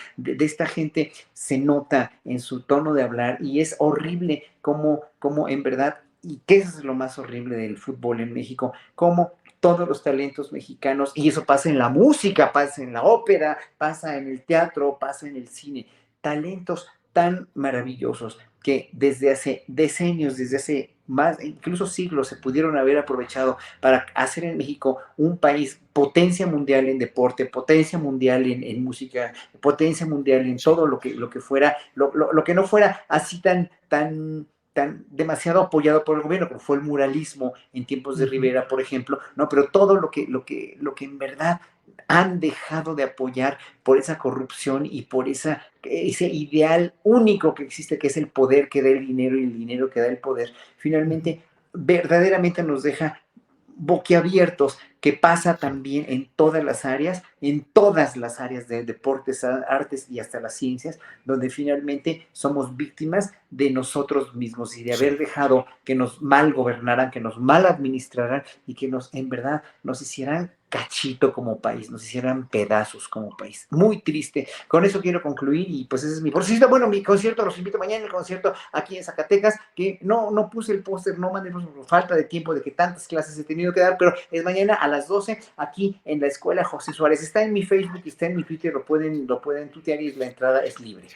esta gente se nota en su tono de hablar y es horrible como en verdad, y que eso es lo más horrible del fútbol en México, como todos los talentos mexicanos, y eso pasa en la música, pasa en la ópera, pasa en el teatro, pasa en el cine, talentos tan maravillosos que desde hace decenios, desde hace más, incluso siglos, se pudieron haber aprovechado para hacer en México un país potencia mundial en deporte, potencia mundial en música, potencia mundial en todo lo que fuera, lo que no fuera así tan demasiado apoyado por el gobierno, como fue el muralismo en tiempos de Rivera, por ejemplo, ¿no? Pero todo lo que en verdad han dejado de apoyar por esa corrupción y por ese ideal único que existe, que es el poder que da el dinero y el dinero que da el poder, finalmente verdaderamente nos deja boquiabiertos, que pasa también en todas las áreas de deportes, artes y hasta las ciencias, donde finalmente somos víctimas de nosotros mismos y de haber dejado que nos mal gobernaran, que nos mal administraran y que en verdad nos hicieran cachito como país, nos hicieran pedazos como país. Muy triste. Con eso quiero concluir y pues ese es mi concierto. Bueno, mi concierto, los invito mañana al concierto aquí en Zacatecas, que no puse el póster, no mandé por falta de tiempo de que tantas clases he tenido que dar, pero es mañana a las 12 aquí en la Escuela José Suárez. Está en mi Facebook, está en mi Twitter, lo pueden tuitear y la entrada es libre.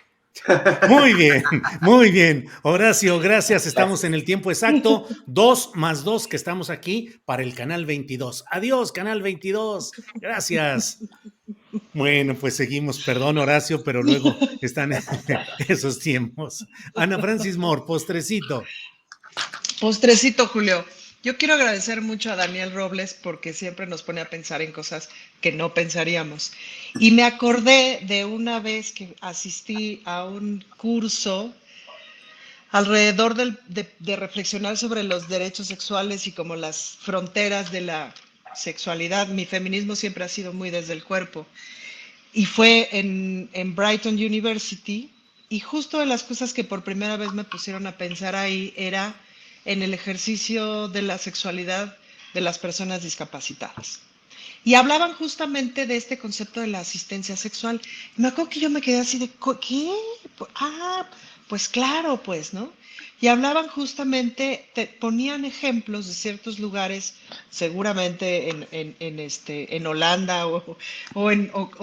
Muy bien, muy bien. Horacio, gracias. Estamos en el tiempo exacto. 2 más 2 que estamos aquí para el canal 22. Adiós, canal 22. Gracias. Bueno, pues seguimos. Perdón, Horacio, pero luego están esos tiempos. Ana Francis Moore, postrecito. Postrecito, Julio. Yo quiero agradecer mucho a Daniel Robles porque siempre nos pone a pensar en cosas que no pensaríamos. Y me acordé de una vez que asistí a un curso alrededor de reflexionar sobre los derechos sexuales y como las fronteras de la sexualidad. Mi feminismo siempre ha sido muy desde el cuerpo. Y fue en Brighton University. Y justo de las cosas que por primera vez me pusieron a pensar ahí era en el ejercicio de la sexualidad de las personas discapacitadas. Y hablaban justamente de este concepto de la asistencia sexual. Y me acuerdo que yo me quedé así de, ¿qué? Pues claro, pues, ¿no? Y hablaban justamente, ponían ejemplos de ciertos lugares, seguramente en Holanda o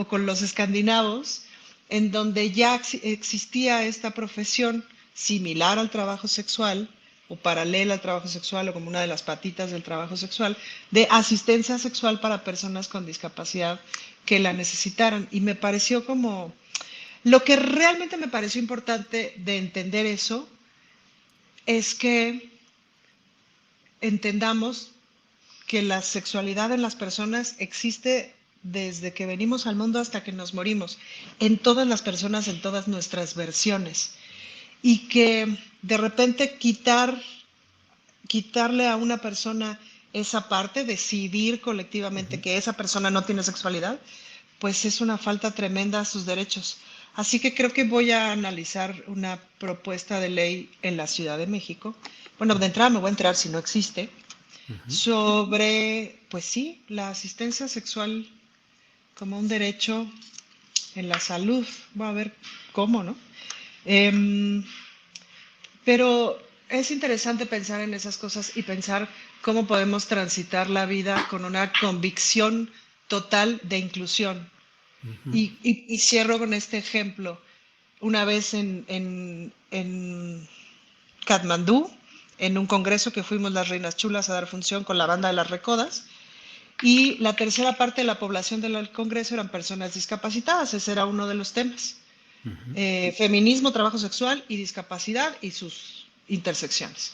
con los escandinavos, en donde ya existía esta profesión similar al trabajo sexual, o paralela al trabajo sexual o como una de las patitas del trabajo sexual, de asistencia sexual para personas con discapacidad que la necesitaran. Y me pareció como, lo que realmente me pareció importante de entender eso es que entendamos que la sexualidad en las personas existe desde que venimos al mundo hasta que nos morimos, en todas las personas, en todas nuestras versiones. Y que de repente quitarle a una persona esa parte, decidir colectivamente que esa persona no tiene sexualidad, pues es una falta tremenda a sus derechos. Así que creo que voy a analizar una propuesta de ley en la Ciudad de México. Bueno, de entrada me voy a enterar si no existe, sobre, pues sí, la asistencia sexual como un derecho en la salud. Voy a ver cómo, ¿no? Pero es interesante pensar en esas cosas y pensar cómo podemos transitar la vida con una convicción total de inclusión. Y cierro con este ejemplo. Una vez en Katmandú, en un congreso que fuimos las Reinas Chulas a dar función con la banda de las Recodas, y la tercera parte de la población del congreso eran personas discapacitadas. Ese era uno de los temas. Feminismo, trabajo sexual y discapacidad y sus intersecciones.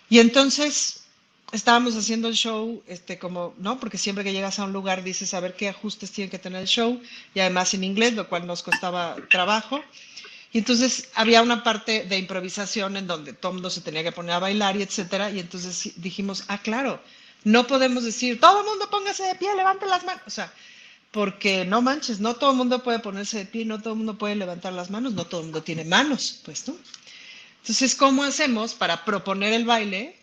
Y entonces, estábamos haciendo el show, como, ¿no? Porque siempre que llegas a un lugar dices a ver qué ajustes tiene que tener el show, y además en inglés, lo cual nos costaba trabajo. Y entonces había una parte de improvisación en donde todo el mundo se tenía que poner a bailar y etcétera. Y entonces dijimos, claro, no podemos decir, todo el mundo póngase de pie, levante las manos. O sea, porque no manches, no todo el mundo puede ponerse de pie, no todo el mundo puede levantar las manos, no todo el mundo tiene manos, pues, ¿no? Entonces, ¿cómo hacemos para proponer el baile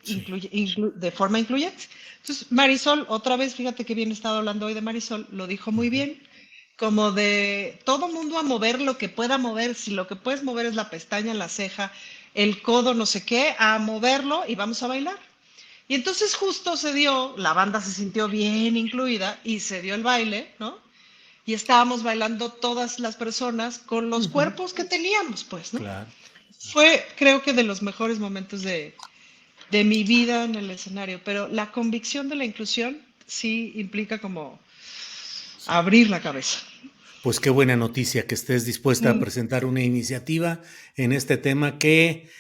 Sí. de forma incluyente? Entonces, Marisol, otra vez, fíjate que bien he estado hablando hoy de Marisol, lo dijo muy Ujú. bien, como de todo mundo a mover lo que pueda mover, si lo que puedes mover es la pestaña, la ceja, el codo, no sé qué, a moverlo y vamos a bailar. Y entonces justo se dio, la banda se sintió bien incluida y se dio el baile, ¿no? Y estábamos bailando todas las personas con los Ujú. cuerpos que teníamos, pues, ¿no? Claro. Fue, creo que, de los mejores momentos de mi vida en el escenario, pero la convicción de la inclusión sí implica como Sí. abrir la cabeza. Pues qué buena noticia que estés dispuesta a Mm. presentar una iniciativa en este tema que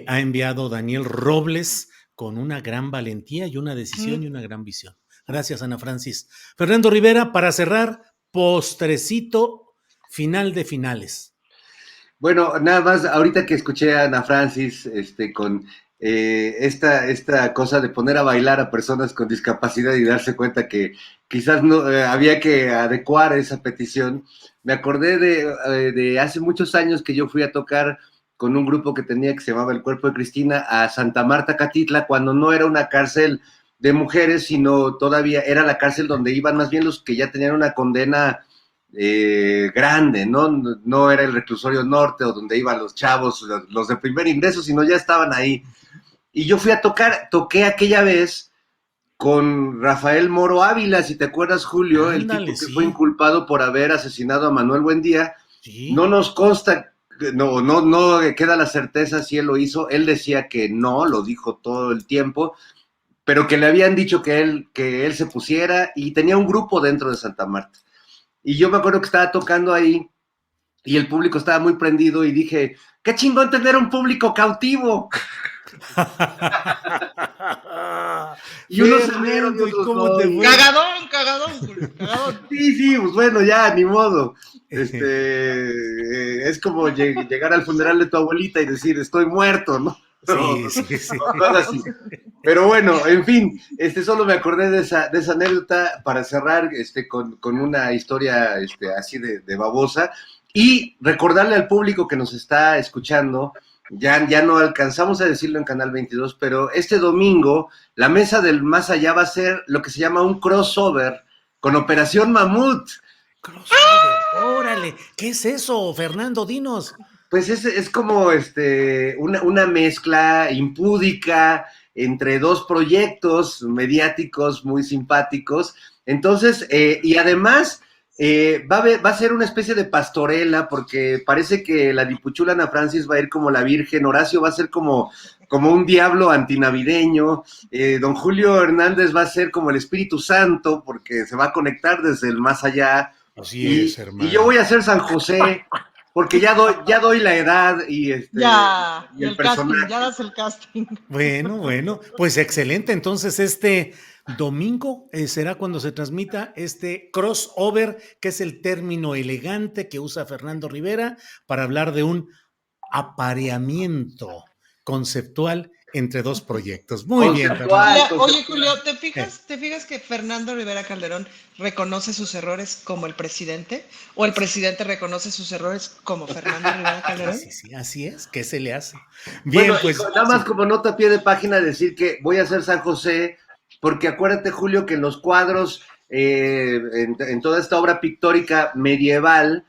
ha enviado Daniel Robles con una gran valentía y una decisión y Mm. una gran visión. Gracias, Ana Francis. Fernando Rivera, para cerrar, postrecito final de finales. Bueno, nada más, ahorita que escuché a Ana Francis, con esta cosa de poner a bailar a personas con discapacidad y darse cuenta que quizás no había que adecuar esa petición, me acordé de hace muchos años que yo fui a tocar con un grupo que tenía que se llamaba El Cuerpo de Cristina a Santa Marta, Catitla, cuando no era una cárcel de mujeres, sino todavía era la cárcel donde iban más bien los que ya tenían una condena grande, ¿no? No era el reclusorio norte o donde iban los chavos, los de primer ingreso, sino ya estaban ahí. Y yo fui a toqué aquella vez con Rafael Moro Ávila, si te acuerdas, Julio, el Ándale, tipo que fue sí, inculpado por haber asesinado a Manuel Buendía. No sí. nos consta, no queda la certeza si él lo hizo. Él decía que no, lo dijo todo el tiempo, pero que le habían dicho que él se pusiera y tenía un grupo dentro de Santa Marta. Y yo me acuerdo que estaba tocando ahí y el público estaba muy prendido y dije, qué chingón tener un público cautivo. Y unos se rieron y Fernando, ¿y otros cómo no. te Y, fue? Cagadón, cagadón, Julio, cagadón. sí, sí, pues bueno, ya, ni modo. Es como llegar al funeral de tu abuelita y decir, estoy muerto, ¿no? Sí, sí, sí. O cosas así. Pero bueno, en fin, solo me acordé de esa anécdota para cerrar con una historia así de babosa y recordarle al público que nos está escuchando, ya no alcanzamos a decirlo en Canal 22, pero este domingo la Mesa del Más Allá va a ser lo que se llama un crossover con Operación Mamut. Crossover, órale, ¿qué es eso, Fernando? Dinos. Pues es como una mezcla impúdica entre dos proyectos mediáticos muy simpáticos. Entonces, y además va a ser una especie de pastorela, porque parece que la dipuchula Ana Francis va a ir como la Virgen, Horacio va a ser como un diablo antinavideño, don Julio Hernández va a ser como el Espíritu Santo, porque se va a conectar desde el más allá. Así es, Y yo hermano. voy a ser San José, porque ya doy la edad Ya, y y el el casting, ya personaje. das el casting. Bueno, bueno, pues excelente. Entonces, este domingo será cuando se transmita este crossover, que es el término elegante que usa Fernando Rivera para hablar de un apareamiento conceptual entre dos proyectos. Muy bien, Fernando. Conceptual, Oye, conceptual. Julio, ¿te fijas que Fernando Rivera Calderón reconoce sus errores como el presidente? ¿O el presidente reconoce sus errores como Fernando Rivera Sí, Calderón? sí, sí, así es. ¿Qué se le hace? Bueno, Bien, y pues nada más sí. como nota a pie de página decir que voy a ser San José, porque acuérdate, Julio, que en los cuadros, en toda esta obra pictórica medieval,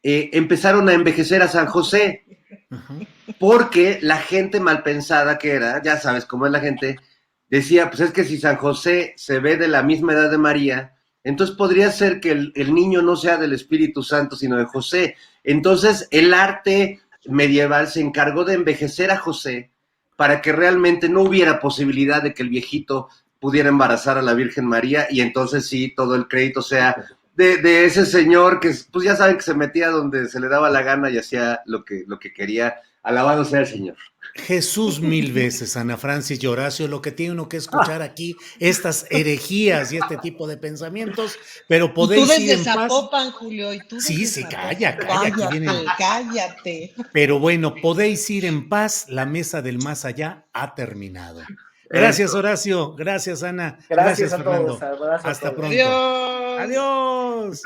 empezaron a envejecer a San José. Ujú. Porque la gente mal pensada que era, ya sabes cómo es la gente, decía, pues es que si San José se ve de la misma edad de María, entonces podría ser que el niño no sea del Espíritu Santo, sino de José. Entonces el arte medieval se encargó de envejecer a José para que realmente no hubiera posibilidad de que el viejito pudiera embarazar a la Virgen María y entonces sí, todo el crédito sea de ese señor que pues ya saben que se metía donde se le daba la gana y hacía lo que quería. Alabado sea el Señor. Jesús mil veces, Ana Francis y Horacio, lo que tiene uno que escuchar aquí, estas herejías y este tipo de pensamientos, pero Y tú podéis ir desde en paz. Zapopan, Julio, y tú Sí, desde sí, Zapopan. calla, aquí vienen. Cállate. Pero bueno, podéis ir en paz, la mesa del más allá ha terminado. Eso. Gracias, Horacio, gracias, Ana, Gracias a todos, Fernando. abrazo a Hasta todos. pronto. Adiós. Adiós.